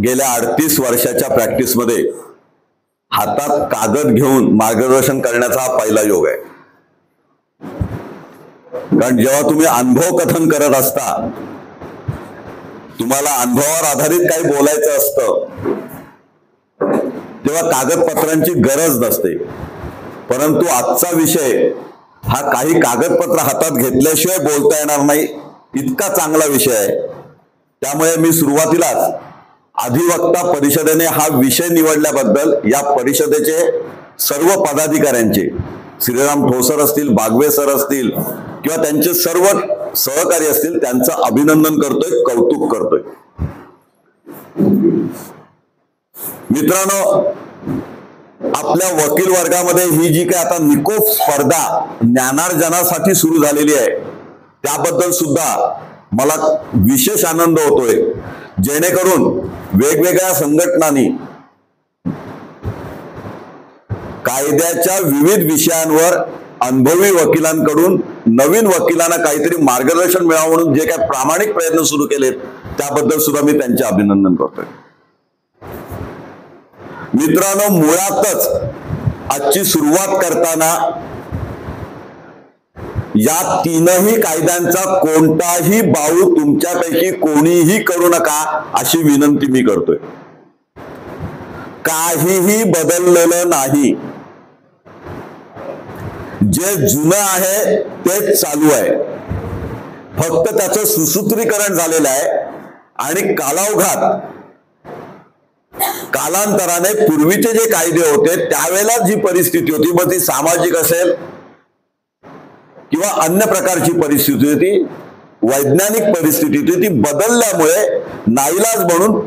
गेल्या 38 वर्षाच्या प्रॅक्टिसमध्ये हातात कागद घेऊन मार्गदर्शन करण्याचा हा पहिला योग आहे. कारण जेव्हा तुम्ही अनुभव कथन करत असता, तुम्हाला अनुभवावर आधारित काही बोलायचं असतं, तेव्हा कागदपत्रांची गरज नसते. परंतु आजचा विषय हा काही कागदपत्र हातात घेतल्याशिवाय बोलता येणार नाही इतका चांगला विषय आहे. त्यामुळे मी सुरुवातीलाच अधिवक्ता परिषदेने हा विषय निवडल्याबद्दल या परिषदेचे सर्व पदाधिकाऱ्यांचे, श्रीराम ठोसर असतील, बागवे सर असतील किंवा त्यांचे सर्व सहकारी असतील, त्यांचं अभिनंदन करतोय, कौतुक करतोय. मित्रांनो, आपल्या वकील वर्गामध्ये ही जी काही आता निकोप स्पर्धा ज्ञानार्जनासाठी सुरू झालेली आहे, त्याबद्दल सुद्धा मला विशेष आनंद होतोय. जेणेकरून वेगवेगळ्या संघटनांनी कायद्याच्या विविध विषयांवर अनुभवी वकिलांकडून नवीन वकिलांना काहीतरी मार्गदर्शन मिळावं म्हणून जे काही प्रामाणिक प्रयत्न सुरू केलेत, त्याबद्दल सुद्धा मी त्यांचे अभिनंदन करतोय. मित्रांनो, मुळातच आजची सुरुवात करताना या तीनही कायद्यांचा कोणताही बाऊ तुमच्यापैकी कोणीही करू नका अशी विनंती मी करतोय. काहीही बदललेलं नाही. जे जुनं आहे तेच चालू आहे. फक्त त्याचं सुसूत्रीकरण झालेलं आहे आणि कालावघात कालांतराने पूर्वीचे जे कायदे होते त्यावेळेला जी परिस्थिती होती, मग ती सामाजिक असेल किंवा अन्य प्रकारची परिस्थिती होती, वैज्ञानिक परिस्थिती होती, ती बदलल्यामुळे नाईलाज म्हणून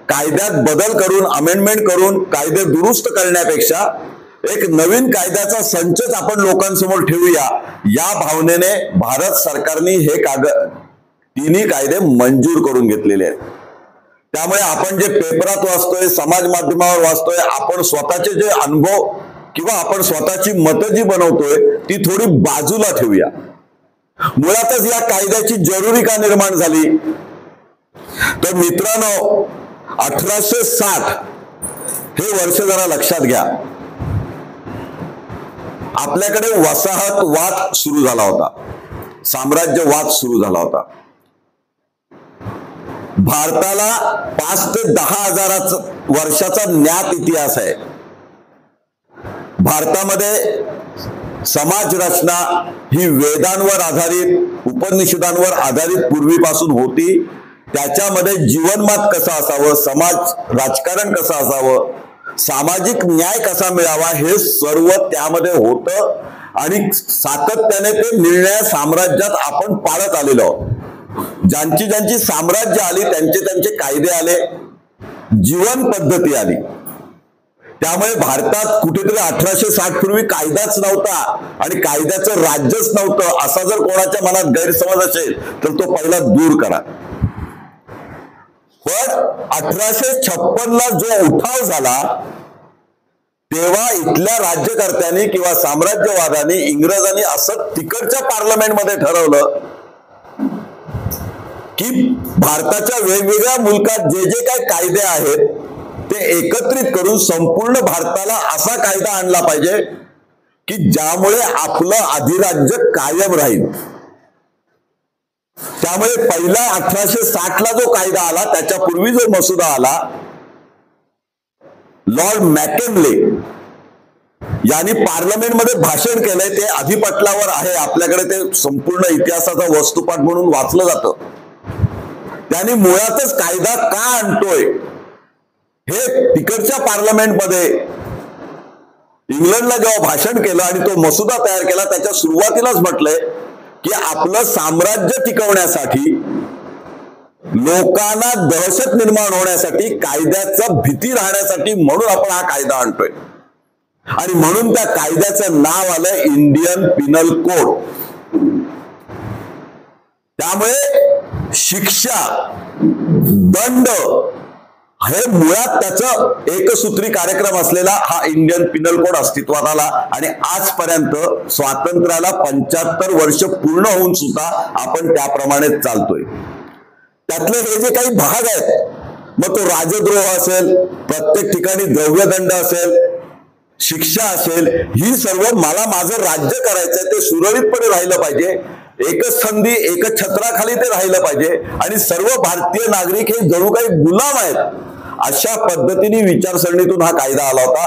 कायद्यात बदल करून, अमेंडमेंट करून कायदे दुरुस्त करण्यापेक्षा एक नवीन कायद्याचा संचच आपण लोकांसमोर ठेवूया, या भावनेने भारत सरकारने हे तिन्ही कायदे मंजूर करून घेतलेले आहेत. त्यामुळे आपण जे पेपरात वाचतोय, समाज माध्यमावर वाचतोय, आपण स्वतःचे जे अनुभव किंवा आपण स्वतःची मतं जी बनवतोय ती थोडी बाजूला ठेवूया. मुळातच या कायद्याची जरुरी का निर्माण झाली? तर मित्रांनो, 1860 हे वर्ष जरा लक्षात घ्या. आपल्याकडे वसाहतवाद सुरू झाला होता, साम्राज्यवाद सुरू झाला होता. भारताला 5 ते 10 हजार वर्षाचा ज्ञात इतिहास आहे. भारतामध्ये समाज रचना ही वेदांवर आधारित, उपनिषदांवर आधारित पूर्वीपासून होती. त्याच्यामध्ये जीवनमान कसं असावं, समाज राजकारण कसं असावं, सामाजिक न्याय कसा मिळावा, हे सर्व त्यामध्ये होतं आणि सातत्याने ते निर्णय साम्राज्यात आपण पाळत आलेलो आहोत. ज्यांची ज्यांची साम्राज्य आली त्यांचे त्यांचे कायदे आले, जीवन पद्धती आली. त्यामुळे भारतात कुठेतरी 1860 पूर्वी कायदाच नव्हता आणि कायद्याचं राज्यच नव्हतं असा जर कोणाच्या मनात गैरसमज असेल तर तो पहिला दूर करा. पण 1856 ला जो उठाव झाला तेव्हा इथल्या राज्यकर्त्यांनी किंवा साम्राज्यवादाने, इंग्रजांनी असं तिकडच्या पार्लमेंटमध्ये ठरवलं की भारताच्या वेगवेगळ्या मुलकात जे जे काही कायदे आहेत ते एकत्रित करून संपूर्ण भारताला असा कायदा आणला पाहिजे की ज्यामुळे आपलं अधिराज्य कायम राहील. त्यामुळे पहिला 1860 ला जो कायदा आला, त्याच्यापूर्वी जो मसुदा आला, लॉर्ड मॅकेनले यांनी पार्लमेंटमध्ये भाषण केलंय. ते अधिपटलावर आहे, आपल्याकडे ते संपूर्ण इतिहासाचा वस्तुपाठ म्हणून वाचलं जातं. त्यांनी मुळातच कायदा का आणतोय हे तिकडच्या पार्लमेंटमध्ये इंग्लंडला जेव्हा भाषण केलं आणि तो मसुदा तयार केला, त्याच्या सुरुवातीलाच म्हटलंय की आपलं साम्राज्य टिकवण्यासाठी, लोकांना दहशत निर्माण होण्यासाठी, कायद्याचा भीती राहण्यासाठी म्हणून आपण हा कायदा आणतोय. आणि म्हणून त्या कायद्याचं नाव आलं इंडियन पिनल कोड. त्यामुळे शिक्षा, दंड हे मुळात त्याचं एकसूत्री कार्यक्रम असलेला हा इंडियन पिनल कोड अस्तित्वात आला आणि आजपर्यंत स्वातंत्र्याला 75 वर्ष पूर्ण होऊन सुद्धा आपण त्याप्रमाणे चालतोय. त्यातले हे जे काही भाग आहेत, मग तो राजद्रोह असेल, प्रत्येक ठिकाणी द्रव्यदंड असेल, शिक्षा असेल, ही सर्व मला माझं राज्य करायचंय, ते सुरळीतपणे राहिलं पाहिजे, एकच संधी एकच छत्राखाली ते राहिलं पाहिजे आणि सर्व भारतीय नागरिक हे जणू काही गुलाम आहेत, अशा पद्धतीने विचारसरणीतून हा कायदा आला होता.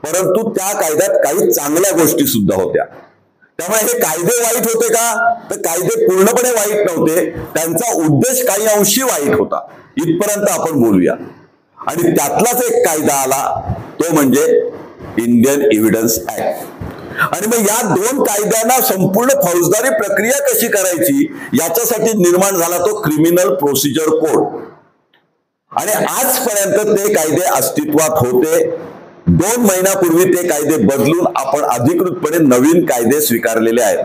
परंतु त्या कायद्यात काही चांगल्या गोष्टी सुद्धा होत्या. त्यामुळे हे कायदे वाईट होते का? तर कायदे पूर्णपणे वाईट नव्हते, त्यांचा उद्देश काही अंशी वाईट होता, इथपर्यंत आपण बोलूया. आणि त्यातलाच एक कायदा आला, तो म्हणजे इंडियन एव्हिडन्स ऍक्ट. आणि मग या दोन कायद्यांना संपूर्ण फौजदारी प्रक्रिया कशी करायची याच्यासाठी निर्माण झाला तो क्रिमिनल प्रोसिजर कोड. आणि आजपर्यंत ते कायदे अस्तित्वात होते. 2 महिन्यापूर्वी ते कायदे बदलून आपण अधिकृतपणे नवीन कायदे स्वीकारलेले आहेत.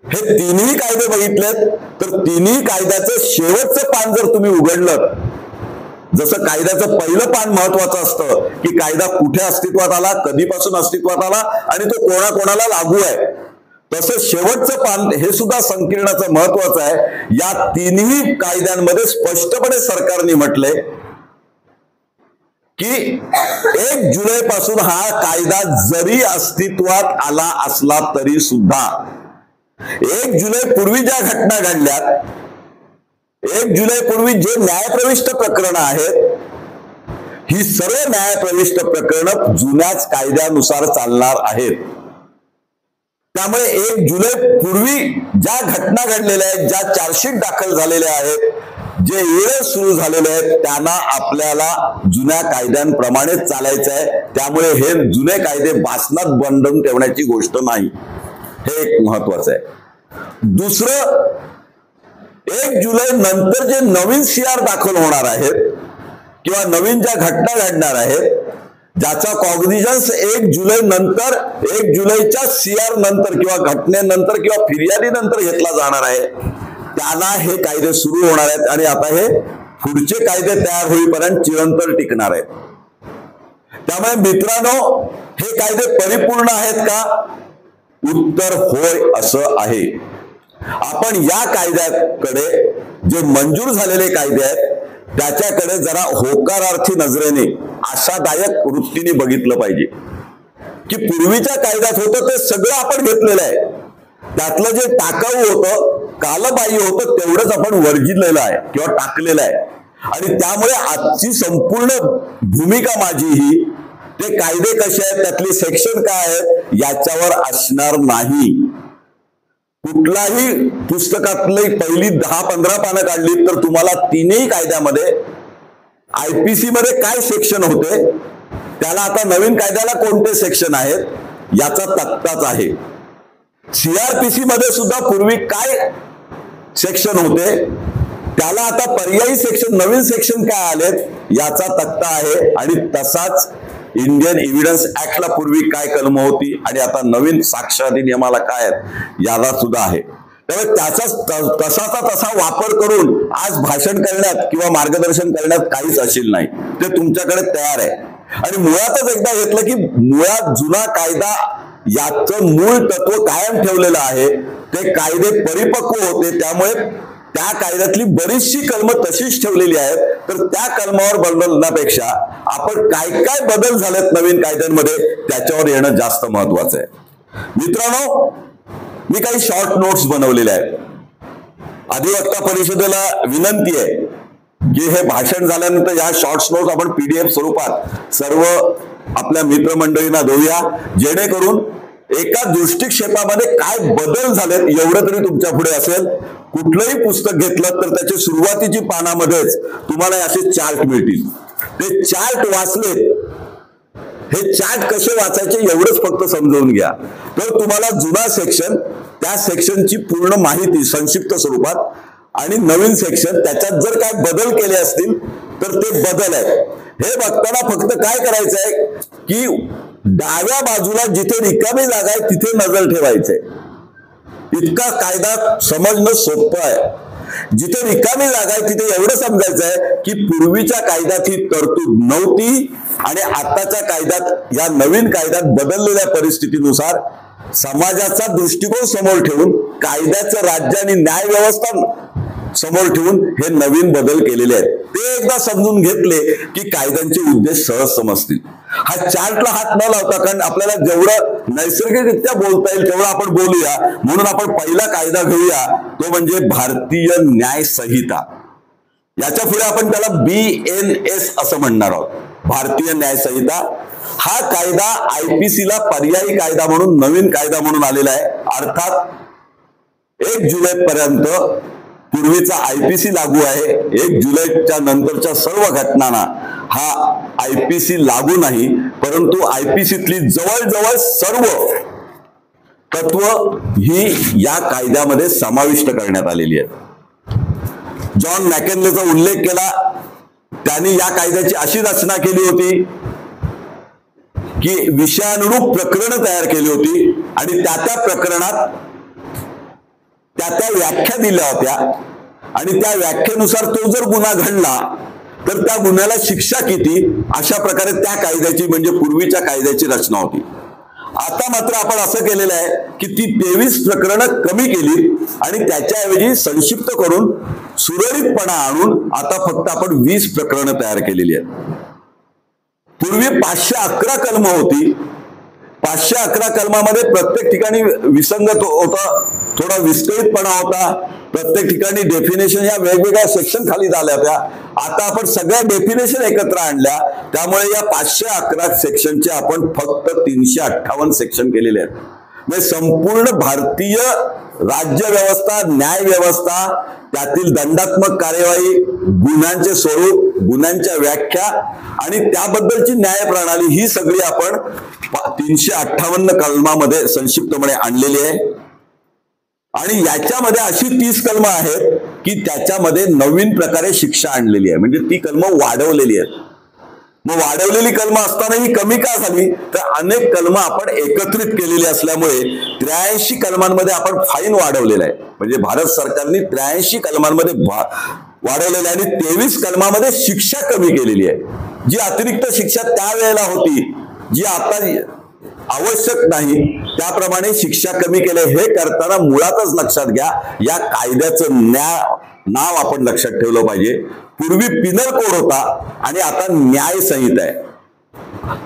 हे तिन्ही कायदे बघितलेत तर तिन्ही कायद्याचं शेवटचं पान जर तुम्ही उघडलं, जसं कायद्याचं पहिलं पान महत्वाचं असतं की कायदा कुठे अस्तित्वात आला, कधीपासून अस्तित्वात आला आणि तो कोणाकोणाला लागू आहे, तसं शेवटचं पान हे सुद्धा संकीर्णाचं महत्वाचं आहे. या तिन्ही कायद्यांमध्ये स्पष्टपणे सरकारने म्हटलंय की 1 जुलै पासून हा कायदा जरी अस्तित्वात आला असला तरी सुद्धा 1 जुलै पूर्वी ज्या घटना घडल्यात, 1 जुलै पूर्वी जे न्यायप्रविष्ट प्रकरणं आहेत, ही सर्व न्यायप्रविष्ट प्रकरणं जुन्याच कायद्यानुसार चालणार आहेत. त्यामुळे 1 जुलै पूर्वी ज्या घटना घडलेल्या आहेत, ज्या चार्जशीट दाखल झालेल्या आहेत, जे वेळ सुरू झालेले आहेत, त्यांना आपल्याला जुन्या कायद्यांप्रमाणेच चालायचं आहे. त्यामुळे हे जुने कायदे भासणात बांधून ठेवण्याची गोष्ट नाही, हे एक महत्वाचं आहे. दुसरं, 1 जुलै नंतर जे नवीन CR दाखल होणार आहेत किंवा नवीन ज्या घटना घडणार आहेत, ज्याचा कॉग्निझन्स 1 जुलै नंतर, 1 जुलैच्या CR नंतर किंवा घटनेनंतर किंवा फिर्यादीनंतर घेतला जाणार आहे, त्यांना हे कायदे सुरू होणार आहेत. आणि आता हे पुढचे कायदे तयार होईपर्यंत चिरंतन टिकणार आहेत. त्यामुळे मित्रांनो, हे कायदे परिपूर्ण आहेत का? उत्तर होय असं आहे. आपण या कायद्याकडे, जे मंजूर झालेले कायदे आहेत, त्याच्याकडे जरा होकारार्थी नजरेने, आशादायक वृत्तीने बघितलं पाहिजे की पूर्वीच्या कायद्यात होतं ते सगळं आपण घेतलेलं आहे, त्यातलं जे टाकाऊ होतं, कालबाह्य होतं, तेवढंच आपण वर्जिलेलं आहे किंवा टाकलेलं आहे. आणि त्यामुळे आजची संपूर्ण भूमिका माझी ही, ते कायदे कसे आहेत, त्यातली सेक्शन काय आहेत, याच्यावर असणार नाही. कुठलाही पुस्तकातली पहिली 10-15 पानं काढली तर तुम्हाला तिन्ही कायद्यामध्ये IPC मध्ये काय सेक्शन होते, त्याला आता नवीन कायद्याला कोणते सेक्शन आहेत, याचा तक्ताच आहे. CRPC मध्ये सुद्धा पूर्वी काय सेक्शन होते, त्याला आता पर्यायी सेक्शन, नवीन सेक्शन काय आलेत, याचा तक्ता आहे. आणि तसाच इंडियन एव्हिडन्स ऍक्टला पूर्वी काय कलम होती आणि आता नवीन साक्ष अधिनियमाला काय आहेत, याला सुद्धा आहे. त्यामुळे त्याचा तसाचा तसा वापर करून आज भाषण करण्यात किंवा मार्गदर्शन करण्यात काहीच असेल नाही, ते तुमच्याकडे तयार आहे. आणि मुळातच एकदा घेतलं की मुळात जुना कायदा याचं मूळ तत्व कायम ठेवलेलं आहे. ते कायदे परिपक्व होते, त्यामुळे त्या कायद्यातली बरीचशी कलमं तशीच ठेवलेली आहेत. तर त्या कलमावर बदलण्यापेक्षा आपण काय काय बदल झालेत नवीन कायद्यांमध्ये, त्याच्यावर येणं जास्त महत्वाचं आहे. मित्रांनो, मी काही शॉर्ट नोट्स बनवलेले आहेत. अधिवक्ता परिषदेला विनंती आहे की हे भाषण झाल्यानंतर या शॉर्ट नोट्स आपण PDF स्वरूपात सर्व आपल्या मित्रमंडळींना देऊया, जेणेकरून एका दृष्टिक्षेपामध्ये काय बदल झालेत एवढं तरी तुमच्या पुढे असेल. कुठलंही पुस्तक घेतलं तर त्याच्या सुरुवातीची पानामध्येच तुम्हाला असे चार्ट मिळतील. ते चार्ट वाचले, हे चार्ट कसे वाचायचे एवढंच फक्त समजावून घ्या, तर तुम्हाला जुना सेक्शन, त्या सेक्शनची पूर्ण माहिती संक्षिप्त स्वरूपात, आणि नवीन सेक्शन त्याच्यात जर काय बदल केले असतील तर ते बदल आहेत. हे बघताना फक्त काय करायचं आहे की डाव्या बाजूला जिथे रिकामी जागा आहे तिथे नजर ठेवायचंय. इतका कायदा समजणं सोपं आहे. जिथे रिकामी जागा आहे तिथे एवढं समजायचं आहे की पूर्वीच्या कायद्यात ही तरतूद नव्हती आणि आताच्या कायद्यात, या नवीन कायद्यात बदललेल्या परिस्थितीनुसार समाजाचा दृष्टिकोन समोर ठेवून कायद्याचं राज्य आणि न्याय व्यवस्था समोर ठेवून हे नवीन बदल केलेले आहेत. ते एकदा समजून घेतले की कायद्यांचे उद्देश सहज समजतील. हा चार्टला हात न लावता, कारण आपल्याला जेवढं नैसर्गिकरित्या बोलता येईल तेवढं आपण बोलूया, म्हणून आपण पहिला कायदा घेऊया, तो म्हणजे भारतीय न्याय संहिता. याच्या पुढे आपण त्याला BNS असं म्हणणार आहोत, भारतीय न्याय संहिता. हा कायदा IPC ला पर्यायी कायदा म्हणून, नवीन कायदा म्हणून आलेला आहे. अर्थात 1 जुलै पर्यंत पूर्वीचा IPC लागू आहे. 1 जुलैच्या नंतरच्या सर्व घटनांना हा IPC लागू नाही, परंतु IPCतली जवळजवळ सर्व तत्व ही या कायद्यामध्ये समाविष्ट करण्यात आलेली आहेत. जॉन मॅकेनलेचा उल्लेख केला, त्यांनी या कायद्याची अशी रचना केली होती की विषयानुरूप प्रकरणं तयार केली होती आणि त्या प्रकरणात त्या व्याख्या दिल्या होत्या आणि त्या व्याख्येनुसार तो जर गुन्हा घडला तर त्या गुन्ह्याला शिक्षा किती, अशा प्रकारे त्या कायद्याची, म्हणजे पूर्वीच्या कायद्याची रचना होती. आता मात्र आपण असं केलेलं आहे की ती 23 प्रकरणं कमी केली आणि त्याच्याऐवजी संक्षिप्त करून सुरळीतपणा आणून आता फक्त आपण 20 प्रकरणं तयार केलेली आहेत. पूर्वी 511 कलम होती. 511 कलमामध्ये प्रत्येक ठिकाणी विसंगत होता, थोडा विस्कळीतपणा होता, प्रत्येक ठिकाणी डेफिनेशन या वेगवेगळ्या सेक्शन खाली झाल्या होत्या. आता आपण सगळ्या डेफिनेशन एकत्र आणल्या, त्यामुळे या 511 सेक्शनचे आपण फक्त 358 सेक्शन केलेले आहेत. म्हणजे संपूर्ण भारतीय राज्य व्यवस्था, न्याय व्यवस्था, त्यातील दंडात्मक कार्यवाही, गुन्ह्यांचे स्वरूप, गुन्ह्यांच्या व्याख्या आणि त्याबद्दलची न्याय प्रणाली, ही सगळी आपण 358 कलमामध्ये संक्षिप्तपणे आणलेली आहे. आणि याच्यामध्ये अशी 30 कलमं आहेत की त्याच्यामध्ये नवीन प्रकारे शिक्षा आणलेली आहे, म्हणजे ती कलमं वाढवलेली आहेत. मग वाढवलेली कलमं असताना ही कमी का झाली, तर अनेक कलमं आपण एकत्रित केलेली असल्यामुळे 83 कलमांमध्ये आपण फाईन वाढवलेला आहे. म्हणजे भारत सरकारने 83 कलमांमध्ये वाढवलेलं आहे आणि 23 कलमामध्ये शिक्षा कमी केलेली आहे. जी अतिरिक्त शिक्षा त्यावेळेला होती, जी आता आवश्यक नाही, त्याप्रमाणे शिक्षा कमी केले. हे करताना मुळातच लक्षात घ्या, या कायद्याचं नाव आपण लक्षात ठेवलं पाहिजे. पूर्वी पिनल कोड होता आणि आता न्याय संहिता आहे.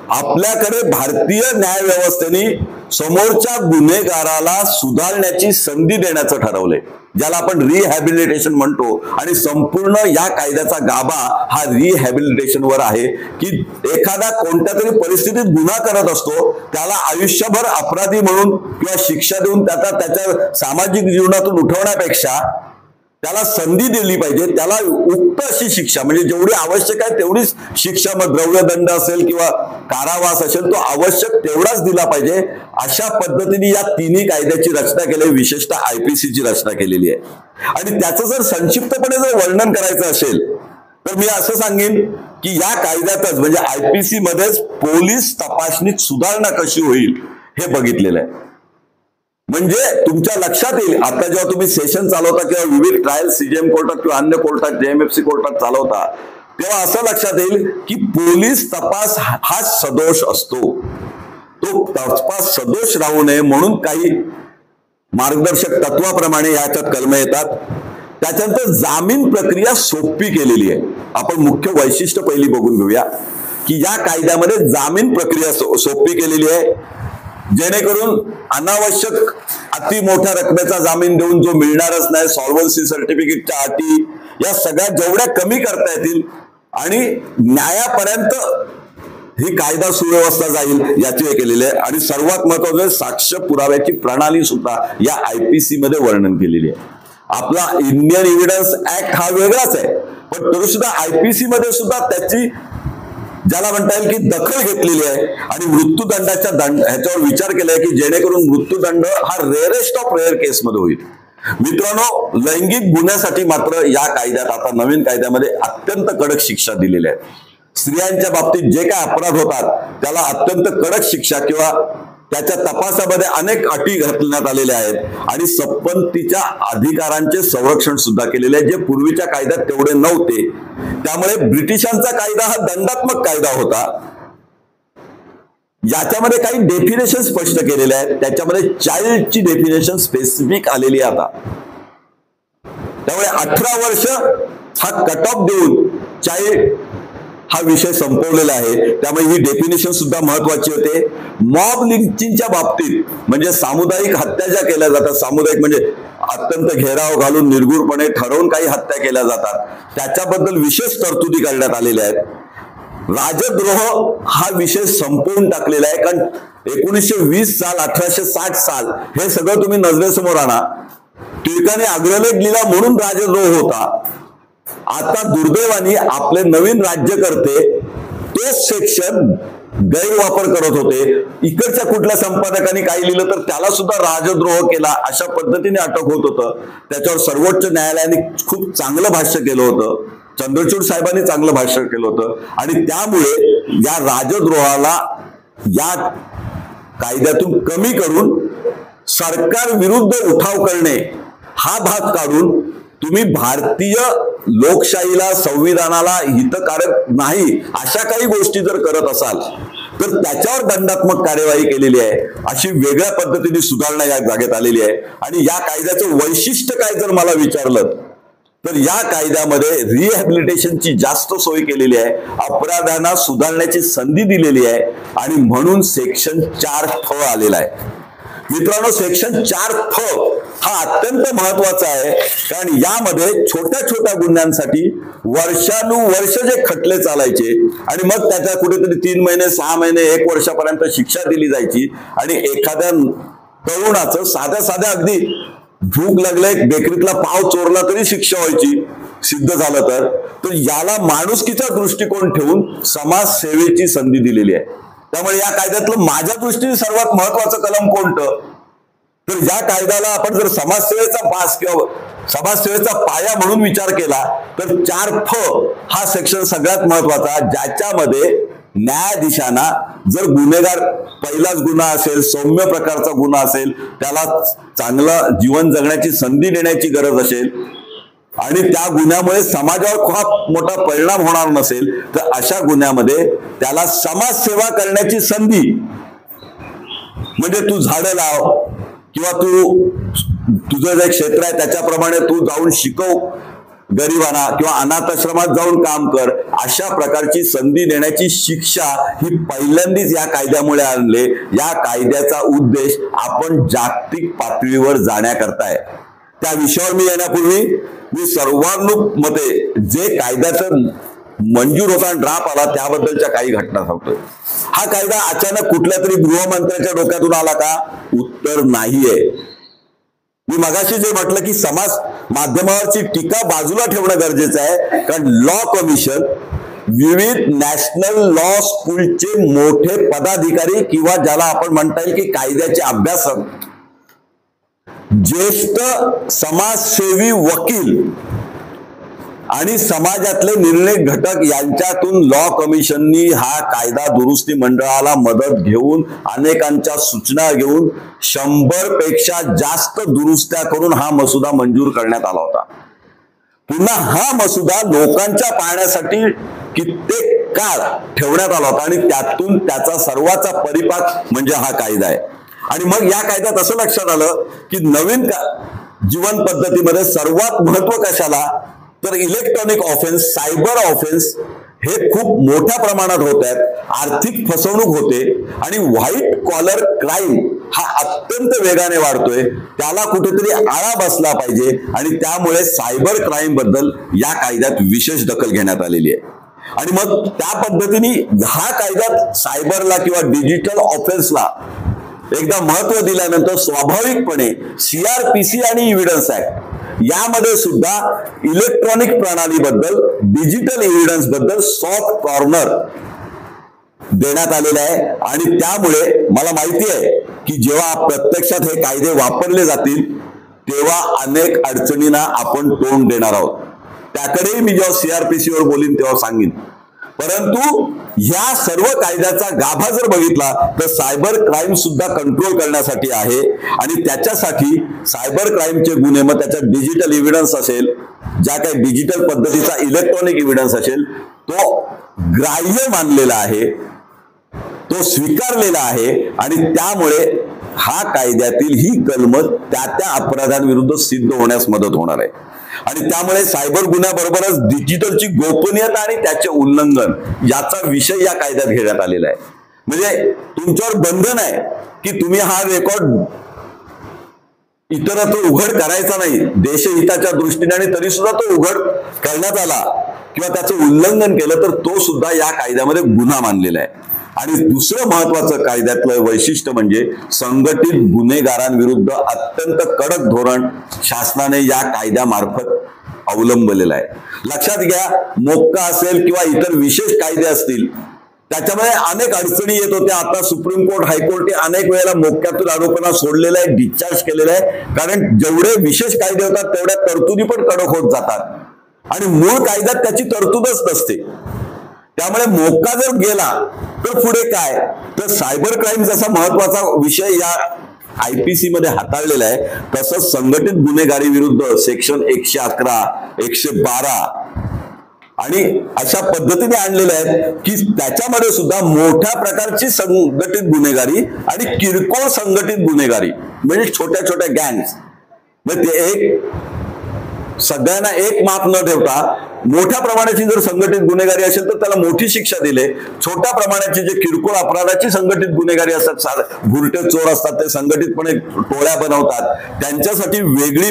आपल्याकडे भारतीय न्याय व्यवस्थेने समोरच्या गुन्हेगाराला सुधारण्याची संधी देण्याचं ठरवलंय, ज्याला आपण रिहॅबिलिटेशन म्हणतो. आणि संपूर्ण या कायद्याचा गाभा हा रिहॅबिलिटेशनवर आहे की एखादा कोणत्या तरी परिस्थितीत गुन्हा करत असतो, त्याला आयुष्यभर अपराधी म्हणून किंवा शिक्षा देऊन त्याच्या सामाजिक जीवनातून उठवण्यापेक्षा त्याला संधी दिली पाहिजे. त्याला उक्त अशी शिक्षा, म्हणजे जेवढी आवश्यक आहे तेवढीच शिक्षा, मग द्रव्यदंड असेल किंवा कारावास असेल, तो आवश्यक तेवढाच दिला पाहिजे. अशा पद्धतीने या तिन्ही कायद्याची रचना केली, विशेषतः IPC ची रचना केलेली आहे. आणि त्याचं जर संक्षिप्तपणे जर वर्णन करायचं असेल तर मी असं सांगेन की या कायद्यातच, म्हणजे IPC मध्येच पोलीस तपासणीत सुधारणा कशी होईल हे बघितलेलं आहे. म्हणजे तुमच्या लक्षात येईल, आता जेव्हा तुम्ही सेशन चालवता किंवा विविध ट्रायल CJM कोर्टात किंवा अन्य कोर्टात, JMFC कोर्टात चालवता, तेव्हा असं लक्षात येईल की पोलीस तपास हा सदोष असतो. तो तपास सदोष राहू नये म्हणून काही मार्गदर्शक तत्वाप्रमाणे याच्यात कलमे येतात. त्याच्यानंतर जामीन प्रक्रिया सोपी केलेली आहे. आपण मुख्य वैशिष्ट्य पहिली बघून घेऊया की या कायद्यामध्ये जामीन प्रक्रिया सोपी केलेली आहे, जेणेकरून अनावश्यक अति मोठ्या रकमेचा जामीन देऊन जो मिळणारच नाही, सॉल्व्हन्सी सर्टिफिकेटच्या अटी, या सगळ्या जेवढ्या कमी करता येतील आणि न्यायापर्यंत ही कायदा सुव्यवस्था जाईल याची हे केलेली आहे. आणि सर्वात महत्वाचं, साक्ष पुराव्याची प्रणाली सुद्धा या IPC मध्ये वर्णन केलेली आहे. आपला इंडियन एव्हिडन्स ऍक्ट हा वेगळाच आहे, पण तरी सुद्धा IPC मध्ये सुद्धा त्याची, ज्याला म्हणता येईल की दखल घेतलेली आहे. आणि मृत्यूदंडाच्या ह्याच्यावर विचार केलाय की जेणेकरून मृत्यूदंड हा रेअरेस्ट ऑफ रेअर केसमध्ये होईल. मित्रांनो, लैंगिक गुन्ह्यासाठी मात्र या कायद्यात, आता नवीन कायद्यामध्ये अत्यंत कडक शिक्षा दिलेल्या आहेत. स्त्रियांच्या बाबतीत जे काय अपराध होतात त्याला अत्यंत कडक शिक्षा किंवा त्याच्या तपासामध्ये अनेक अटी घालण्यात आलेल्या आहेत. आणि संपत्तीच्या अधिकारांचे संरक्षण सुद्धा केलेले आहे, जे पूर्वीच्या कायद्यात तेवढे नव्हते. त्यामुळे ब्रिटिशांचा कायदा हा दंडात्मक कायदा होता. याच्यामध्ये काही डेफिनेशन स्पष्ट केलेले आहेत. त्याच्यामध्ये चाइल्डची डेफिनेशन स्पेसिफिक आलेली आहे. आता त्यामुळे 18 वर्ष हा कट ऑफ देऊन चाइल्ड हा विषय संपवलेला आहे. त्यामुळे ही डेफिनेशन सुद्धा महत्वाची होते. मॉब लिंचिंगच्या बाबतीत म्हणजे सामुदायिक हत्या ज्या केल्या जातात, सामुदायिक म्हणजे अत्यंत घेराव घालून निर्गुणपणे ठरवून काही हत्या केल्या जातात, त्याच्याबद्दल विशेष तरतुदी करण्यात आलेल्या आहेत. राजद्रोह हा विषय संपवून टाकलेला आहे. कारण 1920 साल 1860 साल हे सगळं तुम्ही नजरेसमोर आणा. टिळकाने अग्रलेख लिहिला म्हणून राजद्रोह होता. आता दुर्दैवाने आपले नवीन राज्यकर्ते तोच सेक्शन गैरवापर करत होते. इकडच्या कुठल्या संपादकांनी काही लिहिलं तर त्याला सुद्धा राजद्रोह केला अशा पद्धतीने अटक होत होतं. त्याच्यावर सर्वोच्च न्यायालयाने खूप चांगलं भाष्य केलं होतं. चंद्रचूड साहेबांनी चांगलं भाष्य केलं होतं. आणि त्यामुळे या राजद्रोहाला या कायद्यातून कमी करून सरकार विरुद्ध उठाव करणे हा भाग काढून तुम्ही भारतीय लोकशाहीला, संविधानाला हितकारक नाही अशा काही गोष्टी जर करत असाल तर त्याच्यावर दंडात्मक कार्यवाही केलेली आहे. अशी वेगळ्या पद्धतीने सुधारणा या जागेत आलेली आहे. आणि या कायद्याचं वैशिष्ट्य काय जर मला विचारलं तर या कायद्यामध्ये रिहॅबिलिटेशनची जास्त सोय केलेली आहे. अपराधांना सुधारण्याची संधी दिलेली आहे. आणि म्हणून सेक्शन 4F आलेला आहे. मित्रांनो, सेक्शन 4F हा अत्यंत महत्वाचा आहे. कारण यामध्ये छोट्या छोट्या गुन्ह्यांसाठी वर्षानुवर्ष जे खटले चालायचे आणि मग त्याच्या कुठेतरी 3 महिने 6 महिने 1 वर्षापर्यंत शिक्षा दिली जायची. आणि एखाद्या तरुणाचं साध्या साध्या अगदी भूक लागले बेकरीतला पाव चोरला तरी शिक्षा व्हायची सिद्ध झालं तर याला माणुसकीचा दृष्टिकोन ठेवून समाजसेवेची संधी दिलेली आहे. त्यामुळे या कायद्यातलं माझ्या दृष्टीने सर्वात महत्वाचं कलम कोणतं तर या कायद्याला आपण जर समाजसेवेचा पास किंवा समाजसेवेचा पाया म्हणून विचार केला तर 4F हा सेक्शन सगळ्यात महत्वाचा, ज्याच्यामध्ये न्यायाधीशांना जर गुन्हेगार पहिलाच गुन्हा असेल, सौम्य प्रकारचा गुन्हा असेल, त्याला चांगलं जीवन जगण्याची संधी देण्याची गरज असेल आणि त्या गुन्ह्यामुळे समाजावर खूप मोठा परिणाम होणार नसेल तर अशा गुन्ह्यामध्ये त्याला समाजसेवा करण्याची संधी, म्हणजे तू झाडं लाव किंवा तुझं जे क्षेत्र आहे त्याच्याप्रमाणे तू जाऊन शिकव गरिबांना किंवा अनाथाश्रमात जाऊन काम कर, अशा प्रकारची संधी देण्याची शिक्षा ही पहिल्यांदाच या कायद्यामुळे आणले. या कायद्याचा उद्देश आपण जागतिक पातळीवर जाण्याकरता आहे. त्या विषयावर मी येण्यापूर्वी मी सर्वानुमते जे कायद्याचं मंजूर होता आणि ड्राफ्ट आला त्याबद्दलच्या काही घटना सांगतोय. हा कायदा अचानक कुठल्या तरी गृहमंत्र्याच्या डोक्यातून आला का? उत्तर नाहीये. मी मगाशी जे म्हटलं की समाज माध्यमावरची टीका बाजूला ठेवणं गरजेचं आहे. कारण लॉ कमिशन विविध नॅशनल लॉ स्कूलचे मोठे पदाधिकारी किंवा ज्याला आपण म्हणता येईल की कायद्याचे अभ्यासक, ज्येष्ठ समाजसेवी वकील आणि समाजातले निर्णय घटक यांच्यातून लॉ कमिशननी हा कायदा दुरुस्ती मंडळाला मदत घेऊन अनेकांच्या सूचना घेऊन 100 पेक्षा जास्त दुरुस्त्या करून हा मसुदा मंजूर करण्यात आला होता. पुन्हा हा मसुदा लोकांच्या पाहण्यासाठी कित्येक काळ ठेवण्यात आला होता आणि त्यातून त्याचा सर्वाचा परिपाक म्हणजे हा कायदा आहे. आणि मग या कायद्यात असं लक्षात आलं की नवीन जीवन पद्धतीमध्ये सर्वात महत्व कशाला तर इलेक्ट्रॉनिक ऑफेन्स, सायबर ऑफेन्स हे खूप मोठ्या प्रमाणात होत आहेत. आर्थिक फसवणूक होते आणि व्हाईट कॉलर क्राईम हा अत्यंत वेगाने वाढतोय. त्याला कुठेतरी आळा बसला पाहिजे आणि त्यामुळे सायबर क्राईम बद्दल या कायद्यात विशेष दखल घेण्यात आलेली आहे. आणि मग त्या पद्धतीने हा कायद्यात सायबरला किंवा डिजिटल ऑफेन्सला एकदा महत्व दिल्यानंतर स्वाभाविकपणे CRPC आणि एव्हिडन्स ऍक्ट यामध्ये सुद्धा इलेक्ट्रॉनिक प्रणालीबद्दल, डिजिटल एव्हिडन्स बद्दल सॉफ्ट कॉर्नर देण्यात आलेला आहे. आणि त्यामुळे मला माहिती आहे की जेव्हा प्रत्यक्षात हे कायदे वापरले जातील तेव्हा अनेक अडचणींना आपण तोंड देणार आहोत. त्याकडेही मी जेव्हा CRPC वर बोलीन तेव्हा सांगेन. परंतु ह्या सर्व कायद्याचा गाभा जर बघितला तर सायबर क्राईम सुद्धा कंट्रोल करण्यासाठी आहे. आणि त्याच्यासाठी सायबर क्राईमचे गुन्हे, मग त्याच्यात डिजिटल एव्हिडन्स असेल, ज्या काही डिजिटल पद्धतीचा इलेक्ट्रॉनिक एव्हिडन्स असेल, तो ग्राह्य मानलेला आहे, तो स्वीकारलेला आहे. आणि त्यामुळे हा कायद्यातील ही कलम त्या अपराधांविरुद्ध सिद्ध होण्यास मदत होणार आहे. आणि त्यामुळे सायबर गुन्ह्याबरोबरच डिजिटलची गोपनीयता आणि त्याचे उल्लंघन याचा विषय या कायद्यात घेण्यात आलेला आहे. म्हणजे तुमच्यावर बंधन आहे की तुम्ही हा रेकॉर्ड इतरत्र उघड करायचा नाही देशहिताच्या दृष्टीने, आणि तरी सुद्धा तो उघड करण्यात आला किंवा त्याचं उल्लंघन केलं तर तो सुद्धा या कायद्यामध्ये गुन्हा मानलेला आहे. आणि दुसरं महत्वाचं कायद्यातलं वैशिष्ट्य म्हणजे संघटित गुन्हेगारांविरुद्ध अत्यंत कडक धोरण शासनाने या कायद्यामार्फत अवलंबलेलं आहे. लक्षात घ्या, मोक्का असेल किंवा इतर विशेष कायदे असतील त्याच्यामध्ये अनेक अडचणी येत होत्या. आता सुप्रीम कोर्ट, हायकोर्ट अनेक वेळेला मोक्क्यातून आरोपांना सोडलेलं आहे, डिस्चार्ज केलेलं आहे. कारण जेवढे विशेष कायदे होतात तेवढ्या तरतुदी पण कडक होत जातात आणि मूळ कायद्यात त्याची तरतूदच नसते. त्यामुळे मोक्का जर गेला तर पुढे काय, तर सायबर क्राईम जसा महत्वाचा विषय या IPC मध्ये हाताळलेला आहे, तसंच संघटित गुन्हेगारी विरुद्ध सेक्शन 111, 112 आणि अशा पद्धतीने आणलेले आहेत की त्याच्यामध्ये सुद्धा मोठ्या प्रकारची संघटित गुन्हेगारी आणि किरकोळ संघटित गुन्हेगारी म्हणजे छोट्या छोट्या गँग्स, म्हणजे एक सगळ्यांना एक माप न ठेवता मोठ्या प्रमाणाची जर संघटित गुन्हेगारी असेल तर त्याला मोठी शिक्षा दिले. छोट्या प्रमाणाची जे किरकोळ अपराधाची संघटित गुन्हेगारी असतात, भुरटे चोर असतात, ते संघटितपणे टोळ्या बनवतात, त्यांच्यासाठी वेगळी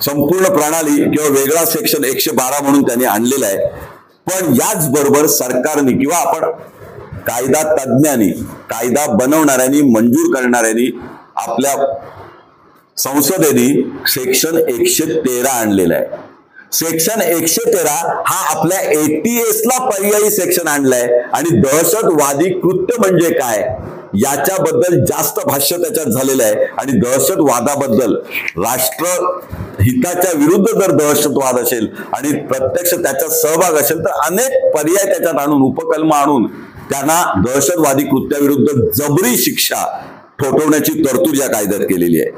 संपूर्ण प्रणाली किंवा वेगळा सेक्शन 112 म्हणून त्यांनी आणलेला आहे. पण याच बरोबर सरकारने किंवा आपण कायदा तज्ञांनी, कायदा बनवणाऱ्यांनी, मंजूर करणाऱ्यांनी आपल्या संसदेने सेक्शन 113 आणलेला आहे. सेक्शन 113 हा आपल्या ATS ला पर्यायी सेक्शन आणलाय आणि दहशतवादी कृत्य म्हणजे काय याच्याबद्दल जास्त भाष्य त्याच्यात झालेलं आहे. आणि दहशतवादाबद्दल राष्ट्रहिताच्या विरुद्ध जर दहशतवाद असेल आणि प्रत्यक्ष त्याचा सहभाग असेल तर अनेक पर्याय त्याच्यात आणून, उपकल्म आणून त्यांना दहशतवादी कृत्याविरुद्ध जबरी शिक्षा ठोठवण्याची तरतूद या कायद्यात केलेली आहे.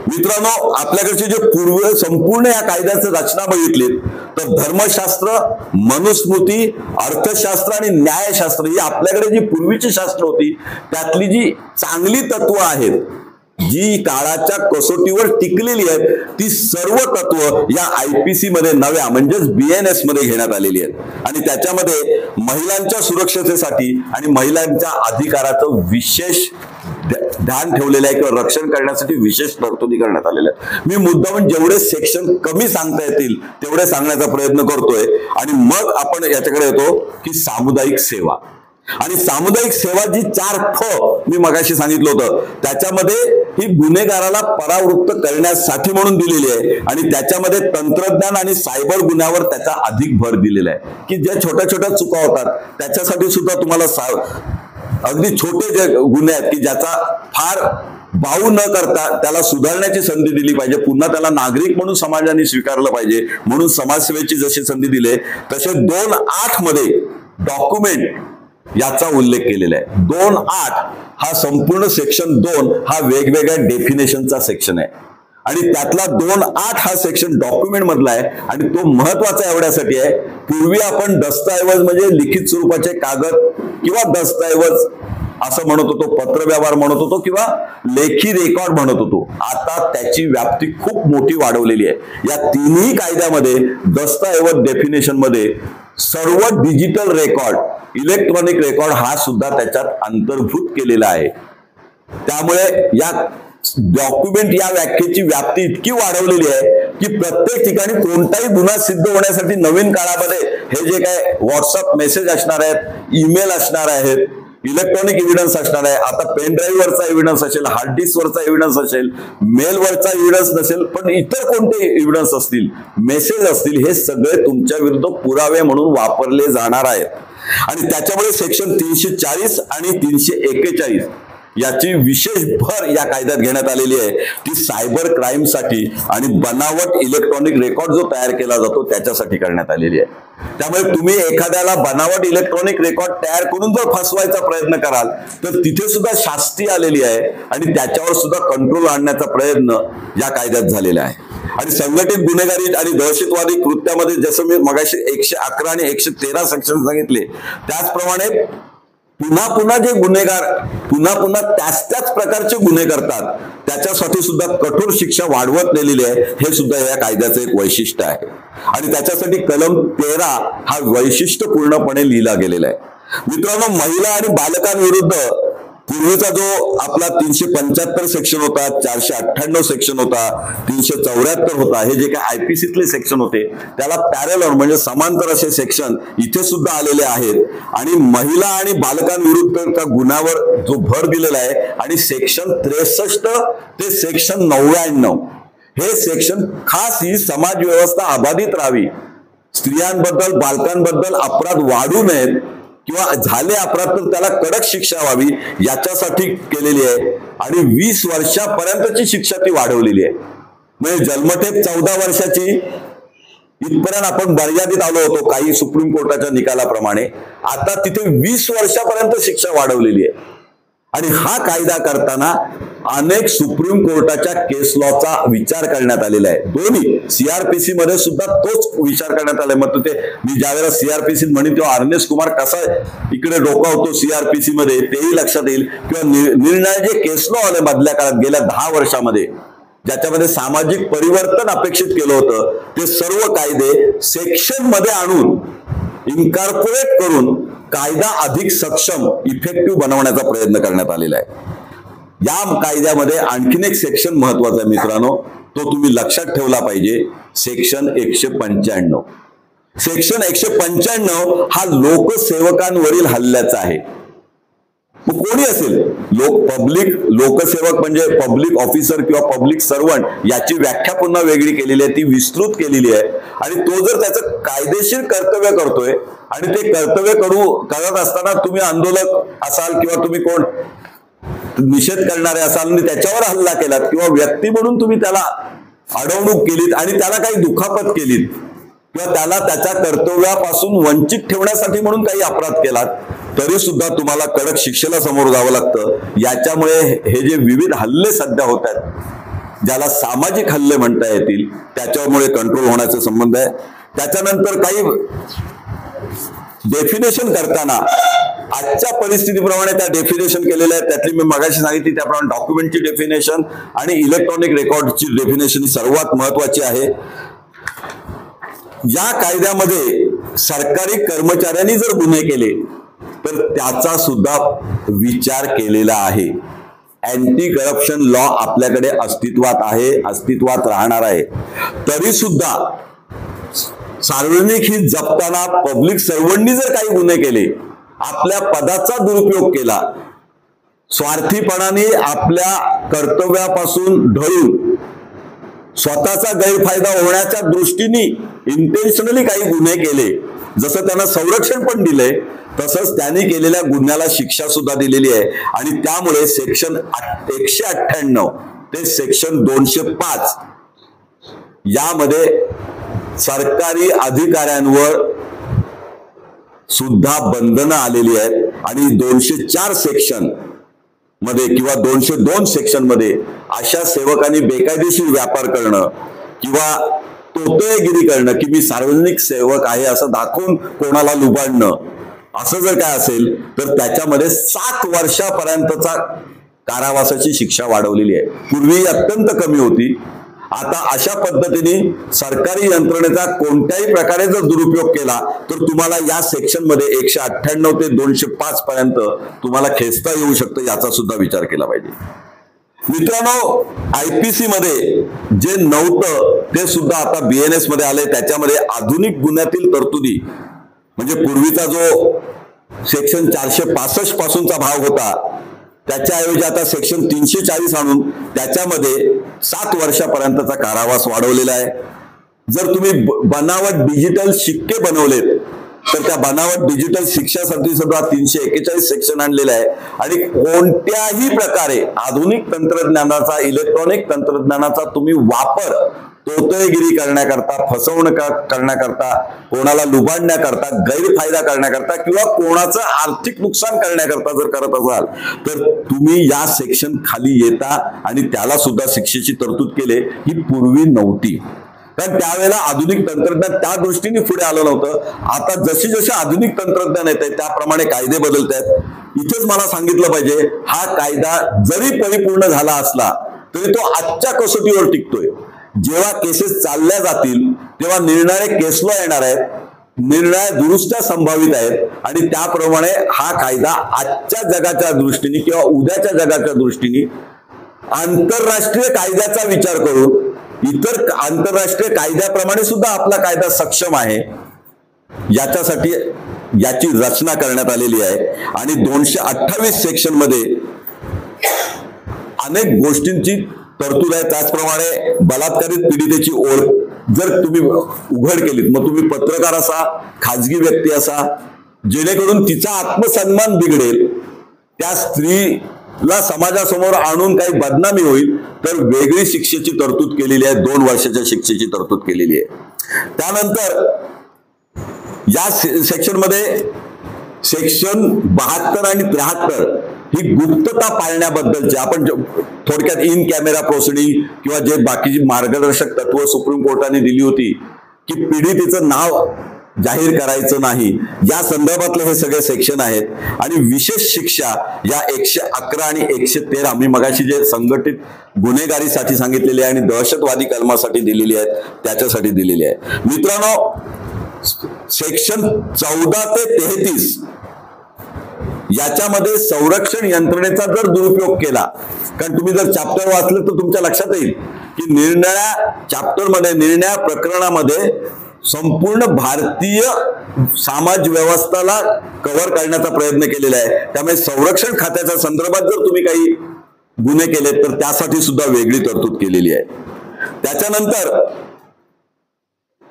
मित्रांनो, आपल्याकडचे जे संपूर्ण या कायद्याची रचना बघितली तर धर्मशास्त्र, मनुस्मृती, अर्थशास्त्र आणि न्यायशास्त्र ही आपल्याकडे जी पूर्वीची शास्त्र होती त्यातली जी चांगली तत्व आहेत, जी काळाच्या कसोटीवर टिकलेली आहेत, ती सर्व तत्व या IPC मध्ये नव्या म्हणजेच BNS मध्ये घेण्यात आलेली आहेत. आणि त्याच्यामध्ये महिलांच्या सुरक्षतेसाठी आणि महिलांच्या अधिकाराचं विशेष ध्यान ठेवलेलं आहे किंवा रक्षण करण्यासाठी विशेष तरतुदी करण्यात आलेल्या आहेत. मी मुद्दामून जेवढे सेक्शन कमी सांगता येतील तेवढे सांगण्याचा प्रयत्न करतोय. आणि मग आपण याच्याकडे येतो की सामुदायिक सेवा. आणि सामुदायिक सेवा जी 4 फ मी मगाशी सांगितलं होतं त्याच्यामध्ये ही गुन्हेगाराला परावृत्त करण्यासाठी म्हणून दिलेली आहे. आणि त्याच्यामध्ये तंत्रज्ञान आणि सायबर गुन्ह्यावर त्याचा अधिक भर दिलेला आहे की ज्या छोट्या छोट्या चुका होतात त्याच्यासाठी सुद्धा तुम्हाला अगदी छोटे जे गुन्हे आहेत की ज्याचा फार भाऊ न करता त्याला सुधारण्याची संधी दिली पाहिजे, पुन्हा त्याला नागरिक म्हणून समाजाने स्वीकारलं पाहिजे, म्हणून समाजसेवेची जशी संधी दिली तसे 2.8 मध्ये डॉक्युमेंट याचा उल्लेख केलेला आहे. 2.8 हा संपूर्ण सेक्शन 2 हा वेगवेगळ्या डेफिनेशनचा सेक्शन आहे आणि त्यातला 2.8 हा सेक्शन डॉक्युमेंट मधला आहे. आणि तो महत्वाचा एवढ्यासाठी आहे, पूर्वी आपण दस्तऐवज म्हणजे लिखित स्वरूपाचे कागद किंवा दस्तऐवज असं म्हणत होतो, पत्रव्यवहार म्हणत होतो किंवा लेखी रेकॉर्ड म्हणत होतो. आता त्याची व्याप्ती खूप मोठी वाढवलेली आहे. या तिन्ही कायद्यामध्ये दस्तऐवज डेफिनेशन मध्ये सर्व डिजिटल रेकॉर्ड, इलेक्ट्रॉनिक रेकॉर्ड हा सुद्धा त्याच्यात अंतर्भूत केलेला आहे. त्यामुळे या डॉक्युमेंट या व्याख्येची व्याप्ती इतकी वाढवलेली आहे की प्रत्येक ठिकाणी कोणताही गुन्हा सिद्ध होण्यासाठी नवीन काळामध्ये हे जे काय व्हॉट्सअप मेसेज असणार आहेत, ईमेल असणार आहेत, इलेक्ट्रॉनिक एव्हिडन्स असणार आहे, आता पेन ड्राईव्ह वरचा एव्हिडन्स असेल, हार्ड डिस्क वरचा एव्हिडन्स असेल, मेल वरचा एव्हिडन्स नसेल, पण इतर कोणते एव्हिडन्स असतील, मेसेज असतील, हे सगळे तुमच्या विरुद्ध पुरावे म्हणून वापरले जाणार आहेत. आणि त्याच्यामुळे सेक्शन 340 आणि 341 याची विशेष भर या कायद्यात घेण्यात आलेली आहे ती सायबर क्राईम साठी आणि बनावट इलेक्ट्रॉनिक रेकॉर्ड जो तयार केला जातो त्याच्यासाठी करण्यात आलेली आहे. त्यामुळे तुम्ही एखाद्याला बनावट इलेक्ट्रॉनिक रेकॉर्ड तयार करून जर फसवायचा प्रयत्न कराल तर तिथे सुद्धा शास्ती आलेली आहे आणि त्याच्यावर सुद्धा कंट्रोल आणण्याचा प्रयत्न या कायद्यात झालेला आहे. आणि संघटित गुन्हेगारी आणि दहशतवादी कृत्यामध्ये जसं मी मगाशी 111 आणि 113 सेक्शन सांगितले त्याचप्रमाणे पुन्हा पुन्हा जे गुन्हेगार पुन्हा पुन्हा त्याच प्रकारचे गुन्हे करतात त्याच्यासाठी सुद्धा कठोर शिक्षा वाढवत नेलेली आहे, हे सुद्धा या कायद्याचं एक वैशिष्ट्य आहे. आणि त्याच्यासाठी कलम 13 हा वैशिष्ट्यपूर्णपणे लिहिला गेलेला आहे. मित्रांनो, महिला आणि बालकांविरुद्ध पूर्वीचा जो आपला 375 सेक्शन होता, 498 सेक्शन होता, 374 होता, हे जे काही आयपीसीतले सेक्शन होते त्याला पॅरलल म्हणजे समांतर असे सेक्शन इथे सुद्धा आलेले आहेत. आणि महिला आणि बालकांविरुद्धच्या गुन्ह्यावर जो भर दिलेला आहे आणि सेक्शन 63 ते सेक्शन 99 हे सेक्शन खास ही समाज व्यवस्था अबाधित राहावी, स्त्रियांबद्दल बालकांबद्दल अपराध वाढू नयेत किंवा झाले अपराध तर त्याला कडक शिक्षा व्हावी याच्यासाठी केलेली आहे. आणि 20 वर्षापर्यंतची शिक्षा ती वाढवलेली आहे. म्हणजे जन्मठेप 14 वर्षाची इथपर्यंत आपण मर्यादित आलो होतो काही सुप्रीम कोर्टाच्या निकालाप्रमाणे. आता तिथे 20 वर्षापर्यंत शिक्षा वाढवलेली आहे. आणि हा कायदा करताना अनेक सुप्रीम कोर्टाच्या केस लॉचा विचार करण्यात आलेला आहे. दोन्ही सीआरपीसी मध्ये सुद्धा तोच विचार करण्यात आलाय. मग ते मी ज्यावेळेला सीआरपीसी म्हणेन तेव्हा अर्नेस्ट कुमार कसा इकडे डोकावतो सीआरपीसी मध्ये तेही लक्षात येईल. किंवा निर्णय जे केस लॉ आले मधल्या काळात गेल्या 10 वर्षामध्ये ज्याच्यामध्ये सामाजिक परिवर्तन अपेक्षित केलं होतं ते सर्व कायदे सेक्शन मध्ये आणून इन्कॉर्पोरेट करून कायदा अधिक सक्षम इफेक्टिव्ह बनवण्याचा प्रयत्न करण्यात आलेला आहे. या कायद्यामध्ये आणखीन एक सेक्शन महत्वाचा आहे मित्रांनो, तो तुम्ही लक्षात ठेवला पाहिजे. सेक्शन 195. सेक्शन 195 हा लोकसेवकांवरील हल्ल्याचा आहे. कोणी असेल लोकसेवक म्हणजे पब्लिक ऑफिसर किंवा पब्लिक सर्वंट याची व्याख्या पुन्हा वेगळी केलेली आहे, ती विस्तृत केलेली आहे. आणि तो जर त्याचं कायदेशीर कर्तव्य करतोय आणि ते कर्तव्य करत असताना तुम्ही आंदोलक असाल किंवा तुम्ही कोण निषेध करणारे असाल आणि त्याच्यावर हल्ला केलात किंवा व्यक्ती म्हणून तुम्ही त्याला अडवणूक केलीत आणि त्याला काही दुखापत केलीत किंवा त्याला त्याच्या कर्तव्यापासून वंचित ठेवण्यासाठी म्हणून काही अपराध केलात तरी सुद्धा तुम्हाला कडक शिक्षेला समोर जावं लागतं. याच्यामुळे हे जे विविध हल्ले सध्या होत आहेत ज्याला सामाजिक हल्ले म्हणता येतील त्याच्यामुळे कंट्रोल होण्याचा संबंध आहे. त्याच्यानंतर काही डेफिनेशन करताना आजच्या परिस्थितीप्रमाणे त्या डेफिनेशन केलेल्या आहेत. त्यातली मी मगाशी सांगितली त्याप्रमाणे डॉक्युमेंटची डेफिनेशन आणि इलेक्ट्रॉनिक रेकॉर्डची डेफिनेशन ही सर्वात महत्वाची आहे. या कायद्यामध्ये सरकारी कर्मचाऱ्यांनी जर गुन्हे केले तर त्याचा सुद्धा विचार केलेला आहे. अँटी करप्शन लॉ आपल्याकडे अस्तित्वात आहे, अस्तित्वात राहणार आहे. तरी सुद्धा सार्वजनिक हित जपताना पब्लिक सर्वंटनी जर काही गुन्हे केले, आपल्या पदाचा दुरुपयोग केला, स्वार्थीपणाने आपल्या कर्तव्यापासून ढळून स्वतःचा गैरफायदा होण्याच्या दृष्टीने इंटेन्शनली काही गुन्हे केले, जसं त्यांना संरक्षण पण दिलंय तसंच त्यांनी केलेल्या गुन्ह्याला शिक्षा सुद्धा दिलेली आहे. आणि त्यामुळे सेक्शन 198 ते सेक्शन 205 यामध्ये सरकारी अधिकाऱ्यांवर सुद्धा बंधनं आलेली आहेत. आणि 204 सेक्शन मध्ये किंवा 202 सेक्शन मध्ये अशा सेवकांनी बेकायदेशीर व्यापार करणं किंवा तोतेगिरी करणं की मी सार्वजनिक सेवक आहे असं दाखवून कोणाला लुबाडणं असं जर काय असेल तर त्याच्यामध्ये 7 वर्षापर्यंतचा कारावासाची शिक्षा वाढवलेली आहे. पूर्वी अत्यंत कमी होती. आता अशा पद्धतीने सरकारी यंत्रणेचा कोणत्याही प्रकारे जर दुरुपयोग केला तर तुम्हाला या सेक्शन मध्ये 198 ते 205 पर्यंत तुम्हाला खेचता येऊ शकतं, याचा सुद्धा विचार केला पाहिजे. मित्रांनो, आयपीसी मध्ये जे नव्हतं ते सुद्धा आता बीएनएस मध्ये आले. त्याच्यामध्ये आधुनिक गुन्ह्यातील तरतुदी म्हणजे पूर्वीचा जो सेक्शन 465 पासूनचा भाग होता त्याच्याऐवजी आता सेक्शन 340 आणून त्याच्यामध्ये 7 वर्षापर्यंतचा कारावास वाढवलेला आहे. जर तुम्ही बनावट डिजिटल शिक्के बनवलेत तर त्या बनावट डिजिटल शिक्षासाठी सुद्धा 341 सेक्शन आणलेलं आहे. आणि कोणत्याही प्रकारे आधुनिक तंत्रज्ञानाचा इलेक्ट्रॉनिक तंत्रज्ञानाचा तुम्ही वापर तोतेगिरी करण्याकरता, फसवणूक करण्याकरता, कोणाला लुबाडण्याकरता, गैरफायदा करण्याकरता किंवा कोणाचं आर्थिक नुकसान करण्याकरता जर करत असाल तर तुम्ही या सेक्शन खाली येता. आणि त्याला सुद्धा शिक्षेची तरतूद केली ही पूर्वी नव्हती. कारण त्यावेळेला आधुनिक तंत्रज्ञान त्या दृष्टीने पुढे आलं नव्हतं. आता जशी जशी आधुनिक तंत्रज्ञान येत आहे त्याप्रमाणे कायदे बदलत आहेत. इथेच मला सांगितलं पाहिजे, हा कायदा जरी परिपूर्ण झाला असला तरी तो आजच्या कसोटीवर टिकतोय. जेव्हा केसेस चालल्या जातील तेव्हा निर्णय केसला येणार आहेत, निर्णय दुरुस्त्या संभावित आहेत आणि त्याप्रमाणे हा कायदा आजच्या जगाच्या दृष्टीने किंवा उद्याच्या जगाच्या दृष्टीने आंतरराष्ट्रीय कायद्याचा विचार करून इतर आंतरराष्ट्रीय कायद्याप्रमाणे सुद्धा आपला कायदा सक्षम आहे याच्यासाठी याची रचना करण्यात आलेली आहे. आणि 228 सेक्शन मध्ये अनेक गोष्टींची तरतूद आहे. त्याचप्रमाणे बलात्कारित पीडितेची ओळख जर तुम्ही उघड केलीत, मग तुम्ही पत्रकार असा, खाजगी व्यक्ती असा, जेणेकरून तिचा आत्मसन्मान बिघडेल, त्या स्त्रीला समाजासमोर आणून काही बदनामी होईल, तर वेगळी शिक्षेची तरतूद केलेली आहे. 2 वर्षाच्या शिक्षेची तरतूद केलेली आहे. त्यानंतर या सेक्शन मध्ये सेक्शन 72 आणि 73 ही गुप्तता पाळण्याबद्दलचे, आपण थोडक्यात इन कॅमेरा प्रोसिडिंग किंवा जे बाकीची मार्गदर्शक तत्व सुप्रीम कोर्टाने दिली होती की पीडितेचं नाव जाहीर करायचं नाही, या संदर्भातले हे सगळे सेक्शन आहेत. आणि विशेष शिक्षा या 111 आणि 113 मी मगाशी जे संघटित गुन्हेगारीसाठी सांगितलेली आहे आणि दहशतवादी कलमासाठी दिलेली आहेत त्याच्यासाठी दिलेली आहे. मित्रांनो, सेक्शन 14 ते 33 याच्यामध्ये संरक्षण यंत्रणेचा जर दुरुपयोग केला, कारण तुम्ही जर चॅप्टर वाचलं तर तुमच्या लक्षात येईल की निर्णया चॅप्टरमध्ये, निर्णया प्रकरणामध्ये संपूर्ण भारतीय समाज व्यवस्थेला कव्हर करण्याचा प्रयत्न केलेला आहे. त्यामुळे संरक्षण खात्याच्या संदर्भात जर तुम्ही काही गुन्हे केले तर त्यासाठी सुद्धा वेगळी तरतूद केलेली आहे. त्याच्यानंतर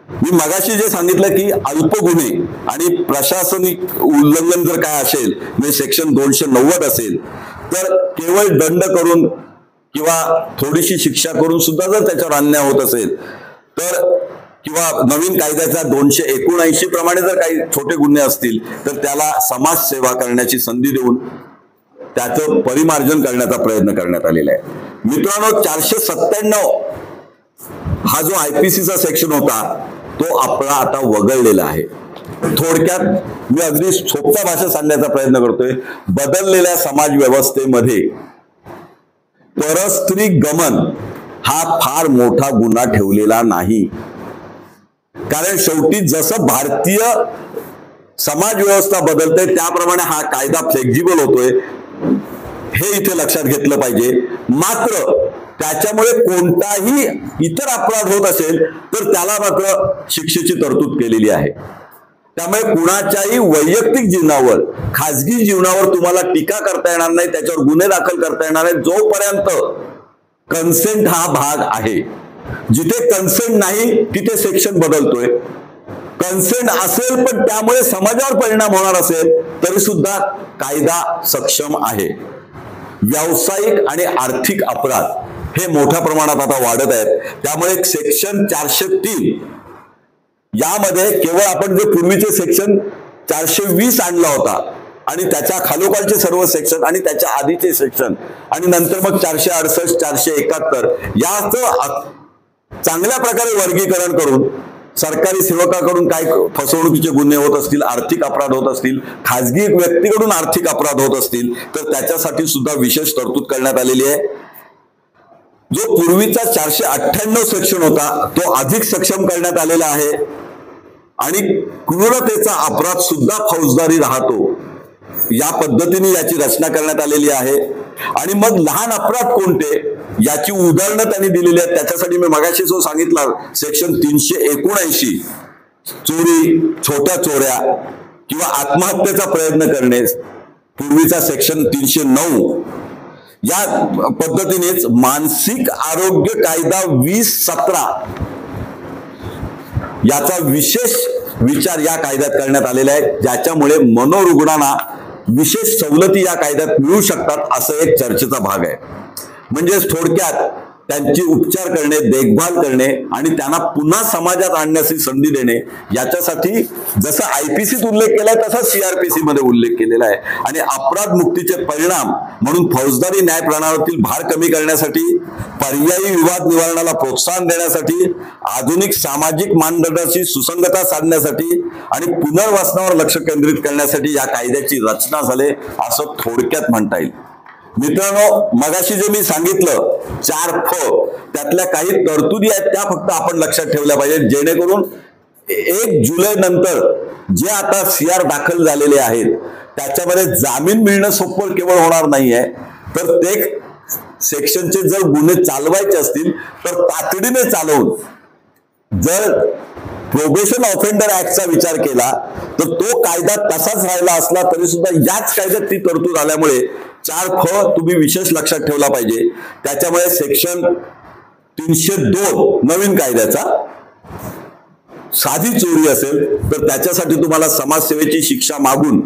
मी मगाशी जे सांगितलं की अल्प गुन्हे आणि प्रशासनिक उल्लंघन जर काय असेल, म्हणजे सेक्शन 290 असेल, तर केवळ दंड करून किंवा थोडीशी शिक्षा करून सुद्धा जर त्याच्यावर अन्याय होत असेल तर, किंवा नवीन कायद्याच्या 279 प्रमाणे जर काही छोटे गुन्हे असतील तर त्याला समाजसेवा करण्याची संधी देऊन त्याचं परिमार्जन करण्याचा प्रयत्न करण्यात आलेला आहे. मित्रांनो, 497 हा जो आयपीसीचा सेक्शन होता तो आपला आता वगळलेला आहे. थोडक्यात मी अगदी सोप्या भाषेत सांगण्याचा प्रयत्न करतोय. बदललेल्या समाज व्यवस्थेमध्ये परस्त्री गमन हा फार मोठा गुन्हा ठेवलेला नाही, कारण शेवटी जसं भारतीय समाज व्यवस्था बदलते त्याप्रमाणे हा कायदा फ्लेक्झिबल होतोय, हे इथे लक्षात घेतलं पाहिजे. मात्र त्याच्यामुळे कोणताही इतर अपराध होत असेल तर त्याला मात्र शिक्षेची तरतूद केलेली आहे. त्यामुळे कुणाच्याही वैयक्तिक जीवनावर, खाजगी जीवनावर तुम्हाला टीका करता येणार नाही, त्याच्यावर गुन्हे दाखल करता येणार नाही जोपर्यंत कन्सेंट हा भाग आहे. जिथे कन्सेंट नाही तिथे सेक्शन बदलतोय. कन्सेंट असेल पण त्यामुळे समाजावर परिणाम होणार असेल तरी सुद्धा कायदा सक्षम आहे. व्यावसायिक आणि आर्थिक अपराध हे मोठ्या प्रमाणात आता वाढत आहेत. त्यामुळे सेक्शन 403 यामध्ये केवळ आपण जे पूर्वीचे सेक्शन 420 आणला होता आणि त्याच्या खालोखालचे सर्व सेक्शन आणि त्याच्या आधीचे सेक्शन आणि नंतर मग 468, 471 याचं चांगल्या प्रकारे वर्गीकरण करून सरकारी सेवकाकडून काय फसवणुकीचे गुन्हे होत असतील, आर्थिक अपराध होत असतील, खाजगी व्यक्तीकडून आर्थिक अपराध होत असतील तर त्याच्यासाठी सुद्धा विशेष तरतूद करण्यात आलेली आहे. जो पूर्वीचा 498 सेक्शन होता तो अधिक सक्षम करण्यात आलेला आहे आणि क्रूरतेचा अपराध सुद्धा फौजदारी राहतो या पद्धतीने याची रचना करण्यात आलेली आहे. आणि मग लहान अपराध कोणते याची उदाहरणं त्यांनी दिलेली आहेत. त्याच्यासाठी मी मगाशी जो सांगितला सेक्शन 379 चोरी, छोट्या चोऱ्या किंवा आत्महत्येचा प्रयत्न करणे, पूर्वीचा सेक्शन 309 या पद्धतीनेच मानसिक आरोग्य कायदा 2017 याचा विशेष विचार या कायद्यात करण्यात आलेला आहे, ज्याच्यामुळे मनोरुग्णांना विशेष सवलती या कायद्यात मिळू शकतात असं एक चर्चेचा भाग आहे. म्हणजे थोडक्यात त्यांची उपचार करणे, देखभाल करणे आणि त्यांना पुन्हा समाजात आणण्याची संधी देणे, याच्यासाठी जसं आयपीसीत उल्लेख केलाय तसा सीआरपीसी मध्ये उल्लेख केलेला आहे. आणि अपराध मुक्तीचे परिणाम म्हणून फौजदारी न्याय प्रणालीतील भार कमी करण्यासाठी, पर्यायी विवाद निवारणाला प्रोत्साहन देण्यासाठी, आधुनिक सामाजिक मानदंडाची सुसंगता साधण्यासाठी आणि पुनर्वसनावर लक्ष केंद्रित करण्यासाठी या कायद्याची रचना झाली असं थोडक्यात म्हणता येईल. मित्रांनो, मगाशी जे मी सांगितलं 4 फ, त्यातल्या काही तरतुदी आहेत त्या फक्त आपण लक्षात ठेवल्या पाहिजेत, जेणेकरून 1 जुलै नंतर जे आता सीआर दाखल झालेले आहेत त्याच्यामध्ये जामीन मिळणं सोपं केवळ होणार नाहीये, तर ते सेक्शनचे जर गुन्हे चालवायचे असतील तर तातडीने चालवून, जर प्रोबेशन ऑफेंडर ऍक्टचा विचार केला तर तो कायदा तसाच राहिला असला तरी सुद्धा याच कायद्यात ती तरतूद आल्यामुळे 4 फ तुम्ही विशेष लक्षात ठेवला पाहिजे. त्याच्यामुळे सेक्शन 302 नवीन कायद्याचा, साधी चोरी असेल तर त्याच्यासाठी तुम्हाला समाजसेवेची शिक्षा मागून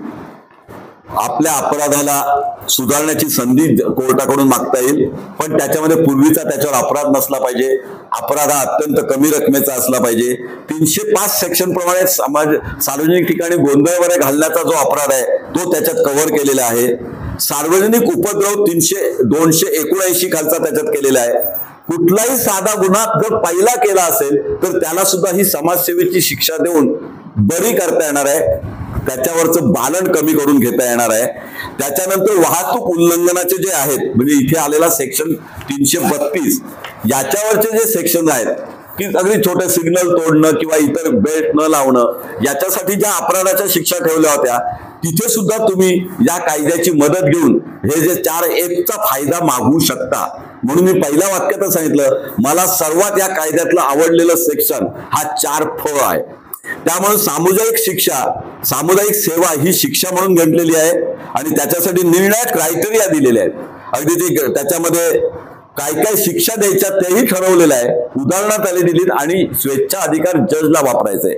आपल्या अपराधाला सुधारण्याची संधी कोर्टाकडून मागता येईल. पण त्याच्यामध्ये पूर्वीचा त्याच्यावर अपराध नसला पाहिजे, अपराध हा अत्यंत कमी रकमेचा असला पाहिजे. 305 सेक्शन प्रमाणे सार्वजनिक ठिकाणी गोंधळ वगैरे घालण्याचा जो अपराध आहे तो त्याच्यात कव्हर केलेला आहे. सार्वजनिक उपद्रव 279 खालचा त्याच्यात केलेला आहे. कुठलाही साधा गुन्हा जर पहिला केला असेल तर त्याला सुद्धा ही समाजसेवेची शिक्षा देऊन बरी करता येणार आहे, त्याच्यावरचं बालन कमी करून घेता येणार आहे. त्याच्यानंतर वाहतूक उल्लंघनाचे जे आहेत, म्हणजे इथे आलेला सेक्शन 332, याच्यावरचे जे सेक्शन आहेत की अगदी छोटे सिग्नल तोडणं किंवा इतर बेल्ट न लावणं, याच्यासाठी ज्या अपराधाच्या शिक्षा ठेवल्या होत्या तिथे सुद्धा तुम्ही या कायद्याची मदत घेऊन हे जे 4F चा फायदा मागू शकता. म्हणून मी पहिल्या वाक्यातच सांगितलं, मला सर्वात या कायद्यातलं आवडलेलं सेक्शन हा 4 फ आहे. त्यामुळे सामुदायिक शिक्षा, सामुदायिक सेवा ही शिक्षा म्हणून गणलेली आहे आणि त्याच्यासाठी निर्णायक क्रायटेरिया दिलेले आहेत. अगदी ते त्याच्यामध्ये काय काय शिक्षा द्यायच्या तेही ठरवलेलं आहे, उदाहरणात आली दिलीत. आणि स्वेच्छा अधिकार जजला वापरायचा आहे.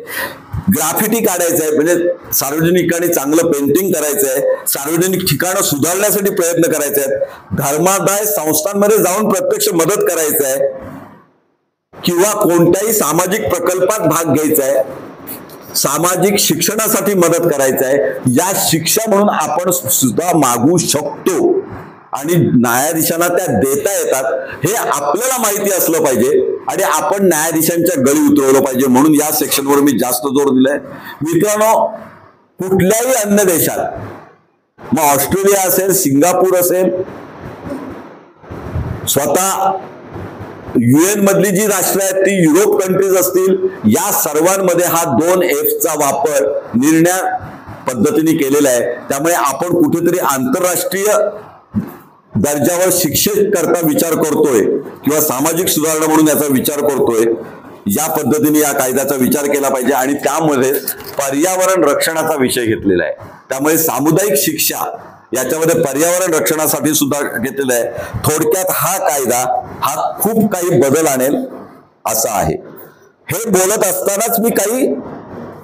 ग्राफिटी काढायचं आहे, म्हणजे सार्वजनिक ठिकाणी चांगलं पेंटिंग करायचं आहे, सार्वजनिक ठिकाणं सुधारण्यासाठी प्रयत्न करायचे आहेत, धर्मादाय संस्थांमध्ये जाऊन प्रत्यक्ष मदत करायचं आहे किंवा कोणत्याही सामाजिक प्रकल्पात भाग घ्यायचा आहे, सामाजिक शिक्षणासाठी मदत करायचं आहे, या शिक्षा म्हणून आपण सुद्धा मागू शकतो आणि न्यायाधीशांना त्या देता येतात हे आपल्याला माहिती असलं पाहिजे आणि आपण न्यायाधीशांच्या गळी उतरवलं पाहिजे. म्हणून या सेक्शनवर मी जास्त जोर दिलाय. मित्रांनो, कुठल्याही अन्य देशात, मग ऑस्ट्रेलिया असेल, सिंगापूर असेल, स्वतः UN मधली जी राष्ट्र आहेत ती युरोप कंट्रीज असतील, या सर्वांमध्ये हा 2F चा वापर निर्णय पद्धतीने केलेला आहे. त्यामुळे आपण कुठेतरी आंतरराष्ट्रीय दर्जावर शिक्षेकरता विचार करतोय किंवा सामाजिक सुधारणा म्हणून याचा विचार करतोय, या पद्धतीने या कायद्याचा विचार केला पाहिजे. आणि त्यामध्ये पर्यावरण रक्षणाचा विषय घेतलेला आहे. त्यामुळे सामुदायिक शिक्षा याच्यामध्ये पर्यावरण रक्षणासाठी सुद्धा घेतलेला आहे. थोडक्यात हा कायदा हा खूप काही बदल आणेल असा आहे. हे बोलत असतानाच मी काही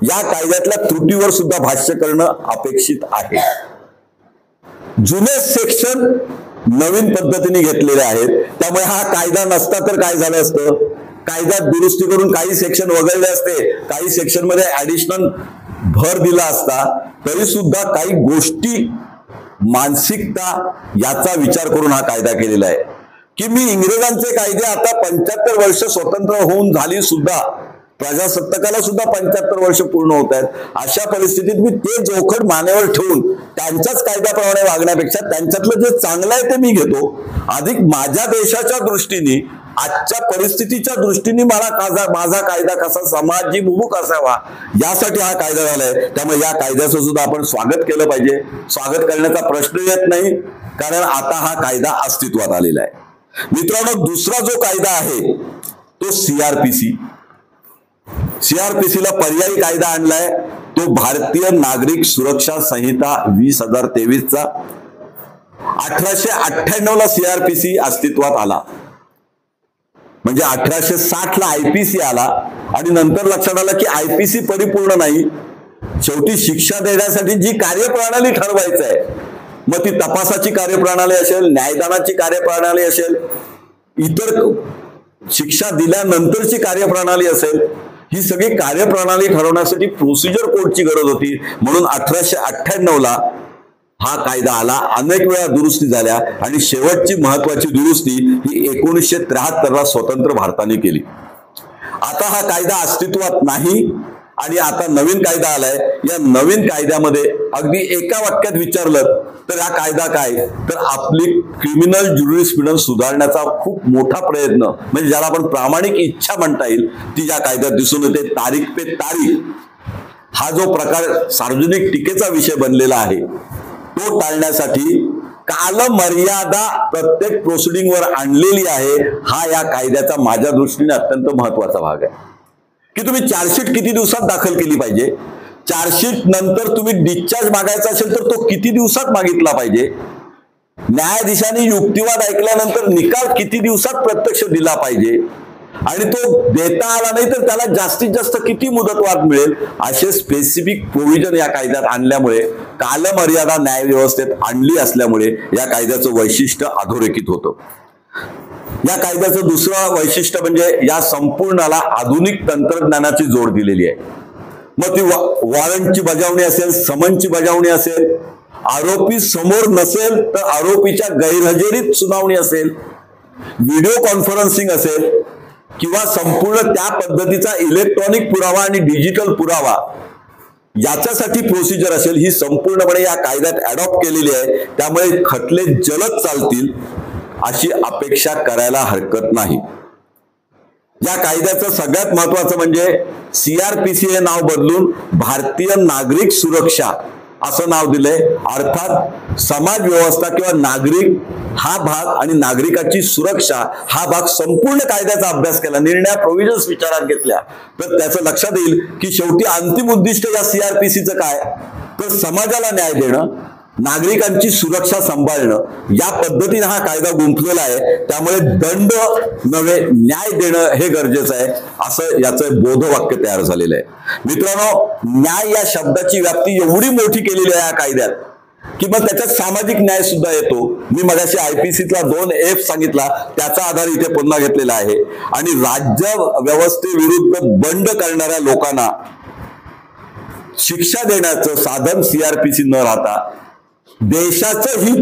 या कायद्यातल्या त्रुटीवर सुद्धा भाष्य करणं अपेक्षित आहे. जुने सेक्शन नवीन पद्धतीने घेतलेले आहेत, त्यामुळे हा कायदा नसता तर काय झालं असतं, कायद्यात दुरुस्ती करून काही सेक्शन वगळले असते, काही सेक्शन मध्ये ऍडिशनल भर दिला असता, तरी सुद्धा काही गोष्टी मानसिकता याचा विचार करून हा कायदा केलेला आहे. की मी इंग्रजांचे कायदे आता 75 वर्ष स्वतंत्र होऊन झाली सुद्धा, प्रजासत्ताकाला सुद्धा 75 वर्ष पूर्ण होत आहेत, अशा परिस्थितीत मी ते जोखड मानेवर ठेवून त्यांच्याच कायद्याप्रमाणे वागण्यापेक्षा त्यांच्यातलं जे चांगलं आहे ते मी घेतो, अधिक माझ्या देशाच्या दृष्टीने, आजच्या परिस्थितीच्या दृष्टीने मला माझा कायदा कसा समाजभिमुख असावा यासाठी हा कायदा झालाय. त्यामुळे या कायद्याचं सुद्धा आपण स्वागत केलं पाहिजे. स्वागत करण्याचा प्रश्न येत नाही, कारण आता हा कायदा अस्तित्वात आलेला आहे. मित्रांनो, दुसरा जो कायदा आहे तो सीआरपीसीला पर्यायी कायदा आणलाय, तो भारतीय नागरिक सुरक्षा संहिता 2023 चा. 1898 ला सीआरपीसी अस्तित्वात आला, म्हणजे 1860 ला आयपीसी आला आणि नंतर लक्षात आलं की आयपीसी परिपूर्ण नाही. शेवटी शिक्षा देण्यासाठी जी कार्यप्रणाली ठरवायचं आहे, मग ती तपासाची कार्यप्रणाली असेल, न्यायदानाची कार्यप्रणाली असेल, इतर शिक्षा दिल्यानंतरची कार्यप्रणाली असेल, ही सगळी कार्यप्रणाली ठरवण्यासाठी प्रोसिजर कोडची गरज होती. म्हणून 1898ला हा कायदा आला. अनेक वेळा दुरुस्ती झाल्या आणि शेवटची महत्वाची दुरुस्ती ही 1973ला स्वतंत्र भारताने केली. आता हा कायदा अस्तित्वात नाही आणि आता नवीन कायदा आलाय. या नवीन कायद्यामध्ये अगदी एका वाक्यात विचारलं तर हा कायदा काय, तर आपली क्रिमिनल ज्युरिस्प्रुडन्स सुधारण्याचा खूप मोठा प्रयत्न, म्हणजे ज्याला आपण प्रामाणिक इच्छा म्हणता येईल, ती या कायद्यात दिसून येते. तारीख पे तारीख हा जो प्रकार सार्वजनिक टीकेचा विषय बनलेला आहे, तो टाळण्यासाठी कालमर्यादा प्रत्येक प्रोसिडिंगवर आणलेली आहे. हा या कायद्याचा माझ्या दृष्टीने अत्यंत महत्वाचा भाग आहे की तुम्ही चार्जशीट किती दिवसात दाखल केली पाहिजे, चार्जशीट नंतर तुम्ही डिस्चार्ज मागायचा असेल तर तो किती दिवसात मागितला पाहिजे, न्यायाधीशांनी युक्तिवाद ऐकल्यानंतर निकाल किती दिवसात प्रत्यक्ष दिला पाहिजे आणि तो देता आला नाही तर त्याला जास्तीत जास्त किती मुदतवाढ मिळेल, असे स्पेसिफिक प्रोव्हिजन या कायद्यात आणल्यामुळे कालमर्यादा न्यायव्यवस्थेत आणली असल्यामुळे या कायद्याचं वैशिष्ट्य अधोरेखित होतं. या कायद्याचं दुसरं वैशिष्ट्य म्हणजे या संपूर्णाला आधुनिक तंत्रज्ञानाची जोड दिलेली आहे. मग ती वॉरंटची बजावणी असेल, समनची बजावणी असेल, आरोपी समोर नसेल तर आरोपीच्या गैरहजेरीत सुनावणी असेल, व्हिडिओ कॉन्फरन्सिंग असेल किंवा संपूर्ण त्या पद्धतीचा इलेक्ट्रॉनिक पुरावा आणि डिजिटल पुरावा याच्यासाठी प्रोसिजर असेल, ही संपूर्णपणे या कायद्यात अडॉप्ट केलेली आहे. त्यामुळे खटले जलद चालतील अशी अपेक्षा करायला हरकत नाही. या कायद्याचं सगळ्यात महत्वाचं म्हणजे CRPC हे नाव बदलून भारतीय नागरिक सुरक्षा असं नाव दिलंय. अर्थात समाज व्यवस्था किंवा नागरिक हा भाग आणि नागरिकाची सुरक्षा हा भाग संपूर्ण कायद्याचा अभ्यास केला, निर्णय प्रोव्हिजन्स विचारात घेतल्या तर त्याचं लक्षात येईल की शेवटी अंतिम उद्दिष्ट या CRPCचं काय, तर समाजाला न्याय देणं, नागरिकांची सुरक्षा सांभाळणं, या पद्धतीने हा कायदा गुंफलेला आहे. त्यामुळे दंड नव्हे न्याय देणं हे गरजेचं आहे, असं याचं बोधवाक्य तयार झालेलं आहे. मित्रांनो, न्याय या शब्दाची व्याप्ती एवढी मोठी केलेली आहे या कायद्यात की मग त्याच्यात सामाजिक न्याय सुद्धा येतो. मी मगाशी IPCतला 2F सांगितला, त्याचा आधार इथे पुन्हा घेतलेला आहे. आणि राज्य व्यवस्थेविरुद्ध बंड करणाऱ्या लोकांना शिक्षा देण्याचं साधन CRPC न राहता देशाचं हित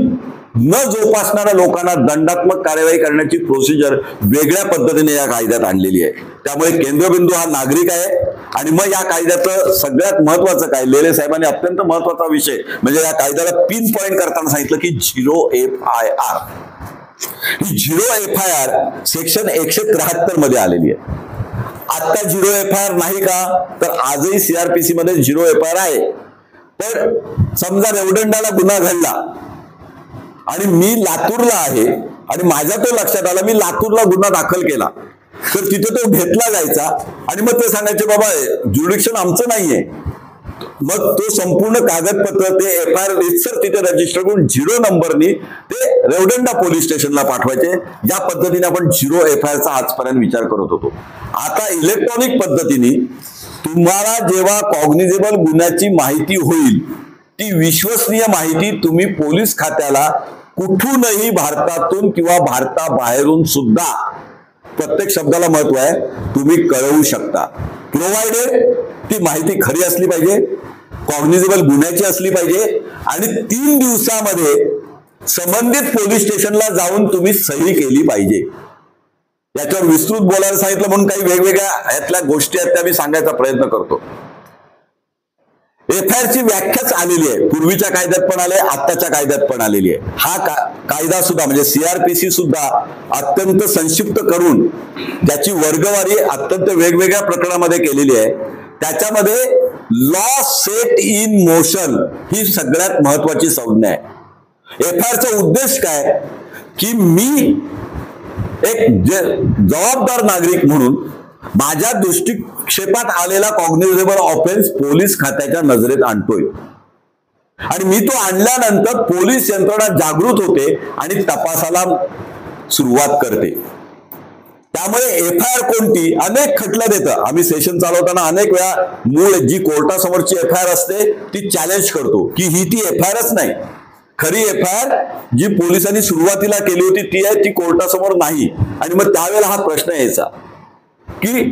न जोपासणाऱ्या लोकांना दंडात्मक कार्यवाही करण्याची प्रोसिजर वेगळ्या पद्धतीने या कायद्यात आणलेली आहे. त्यामुळे केंद्रबिंदू हा नागरिक आहे. आणि मग या कायद्याचं सगळ्यात महत्वाचं काय, लेले साहेबांनी अत्यंत महत्वाचा विषय म्हणजे या कायद्याला पिन पॉइंट करताना सांगितलं की 0 FIR. ही 0 FIR सेक्शन 173 मध्ये आलेली आहे. आता 0 FIR नाही का, तर आजही CRPC मध्ये 0 FIR आहे. पण समजा रेवदंडाला गुन्हा घडला आणि मी लातूरला आहे आणि माझ्या तो लक्षात आला, मी लातूरला गुन्हा दाखल केला, तर तिथे तो घेतला जायचा आणि मग ते सांगायचे बाबा ज्युरिडिक्शन आमचं नाहीये. मग तो संपूर्ण कागदपत्र ते FIR लिस्टसर तिथे रजिस्टर करून 0 नंबरनी ते रेवदंडा पोलीस स्टेशनला पाठवायचे. या पद्धतीने आपण 0 FIRचा आजपर्यंत विचार करत होतो. आता इलेक्ट्रॉनिक पद्धतीने तुम्हाला जेव्हा कॉग्निझेबल गुन्ह्याची माहिती होईल, ती विश्वसनीय माहिती तुम्ही पोलीस खात्याला कुठूनही भारतातून किंवा भारताबाहेरून सुद्धा, प्रत्येक शब्दाला महत्व आहे, तुम्ही कळवू शकता. प्रोव्हाइडेड ती माहिती खरी असली पाहिजे, कॉग्निझेबल गुन्ह्याची असली पाहिजे आणि 3 दिवसामध्ये संबंधित पोलीस स्टेशनला जाऊन तुम्ही सही केली पाहिजे. याच्यावर विस्तृत बोलायला सांगितलं म्हणून काही वेगवेगळ्या यातल्या गोष्टी आहेत त्या मी सांगायचा प्रयत्न करतो. FIRची व्याख्याच आलेली आहे, पूर्वीच्या कायद्यात पण आले, आत्ताच्या कायद्यात पण आलेली आहे. हा कायदा सुद्धा म्हणजे CRPC सुद्धा अत्यंत संक्षिप्त करून ज्याची वर्गवारी अत्यंत वेगवेगळ्या प्रकरणामध्ये केलेली आहे. त्याच्यामध्ये लॉ सेट इन मोशन ही सगळ्यात महत्वाची संज्ञा आहे. FIRचा उद्देश काय की मी एक जबाबदार नागरिक म्हणून माझ्या दृष्टिक्षेपात आलेला कॉग्निझेबल ऑफेन्स पोलीस खात्याच्या नजरेत आणतोय आणि मी तो आणल्यानंतर पोलीस यंत्रणा जागृत होते आणि तपासाला सुरुवात करते. त्यामुळे FIR कोणती, अनेक खटलं देतं. आम्ही सेशन चालवताना अनेक वेळा मूळ जी कोर्टासमोरची FIR असते ती चॅलेंज करतो की ही ती FIRच नाही, खरी FIR जी पोलिसांनी सुरुवातीला केली होती ती आहे, ती कोर्टासमोर नाही. आणि मग त्यावेळेला हा प्रश्न यायचा की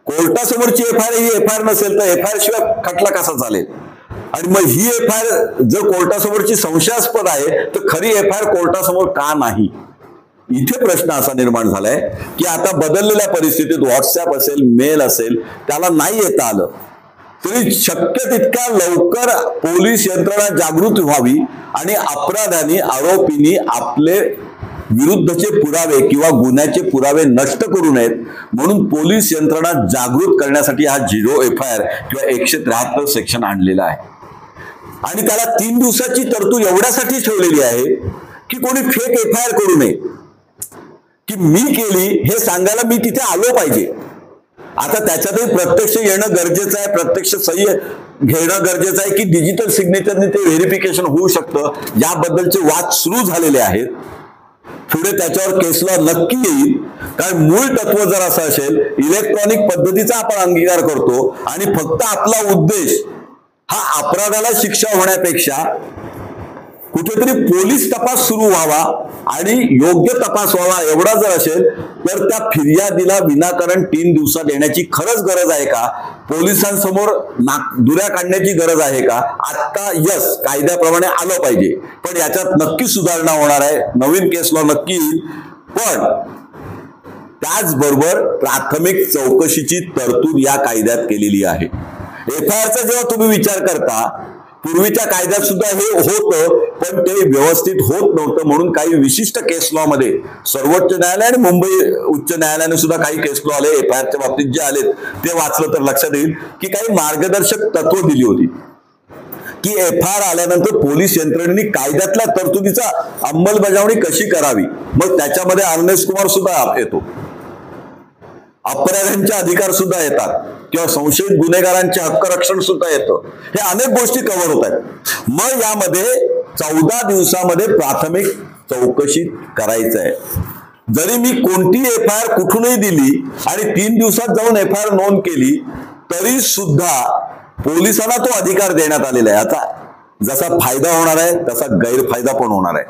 कोर्टासमोरची FIR ही FIR नसेल तर FIR शिवाय खटला कसा चालेल. आणि मग ही FIR जर कोर्टासमोरची संशयास्पद आहे तर खरी FIR कोर्टासमोर का नाही. इथे प्रश्न असा निर्माण झालाय की आता बदललेल्या परिस्थितीत व्हॉट्सअप असेल, मेल असेल, त्याला नाही येता आलं तरी शक्य तितक्या लवकर पोलीस यंत्रणा जागृत व्हावी आणि अपराध्यांनी, आरोपींनी आपले विरुद्धचे पुरावे किंवा गुन्ह्याचे पुरावे नष्ट करू नयेत म्हणून पोलीस यंत्रणा जागृत करण्यासाठी हा 0 FIR किंवा 173 सेक्शन आणलेला आहे. आणि त्याला 3 दिवसाची तरतूद एवढ्यासाठी ठेवलेली आहे की कोणी फेक FIR करू नये, की मी केली हे सांगायला मी तिथे आलो पाहिजे. आता त्याच्यातही प्रत्यक्ष येणं गरजेचं आहे, प्रत्यक्ष सही घेणं गरजेचं आहे की डिजिटल सिग्नेचरने ते व्हेरिफिकेशन होऊ शकतं, याबद्दलचे वाद सुरू झालेले आहेत. पुढे त्याच्यावर केस लॉ नक्की येईल. कारण मूळ तत्व जर असं असेल, इलेक्ट्रॉनिक पद्धतीचा आपण अंगीकार करतो आणि फक्त आपला उद्देश हा अपराधाला शिक्षा होण्यापेक्षा कुठेतरी पोलीस तपास सुरू व्हावा आणि योग्य तपास व्हावा एवढा जर असेल तर त्या फिर्यादीला विनाकारण 3 दिवसात येण्याची खरंच गरज आहे का. पोलिसांसमोर दुऱ्या काढण्याची गरज आहे का. आता यस, कायद्याप्रमाणे आलं पाहिजे, पण याच्यात नक्की सुधारणा होणार आहे. नवीन केस लॉ नक्की येईल. पण त्याचबरोबर प्राथमिक चौकशीची तरतूद या कायद्यात केलेली आहे. FIRचा जेव्हा तुम्ही विचार करता, पूर्वीच्या कायद्यात सुद्धा हे होतं पण ते व्यवस्थित होत नव्हतं म्हणून काही विशिष्ट केस लॉ मध्ये सर्वोच्च न्यायालय आणि मुंबई उच्च न्यायालयाने सुद्धा काही केस लॉ आले FIRच्या बाबतीत जे आलेत ते वाचलं तर लक्षात येईल की काही मार्गदर्शक तत्व दिली होती की FIR आल्यानंतर पोलीस यंत्रणेने कायद्यातल्या तरतुदीचा अंमलबजावणी कशी करावी. मग त्याच्यामध्ये अर्नेस्ट कुमार सुद्धा येतो, अपराध्यांचे अधिकार सुद्धा येतात किंवा संशयित गुन्हेगारांचे हक्क रक्षण सुद्धा येतं. हे अनेक गोष्टी कव्हर होत आहेत. मग यामध्ये 14 दिवसामध्ये प्राथमिक चौकशी करायचं आहे. जरी मी कोणती FIR कुठूनही दिली आणि 3 दिवसात जाऊन FIR नोंद केली तरी सुद्धा पोलिसांना तो अधिकार देण्यात आलेला आहे. आता जसा फायदा होणार आहे तसा गैरफायदा पण होणार आहे.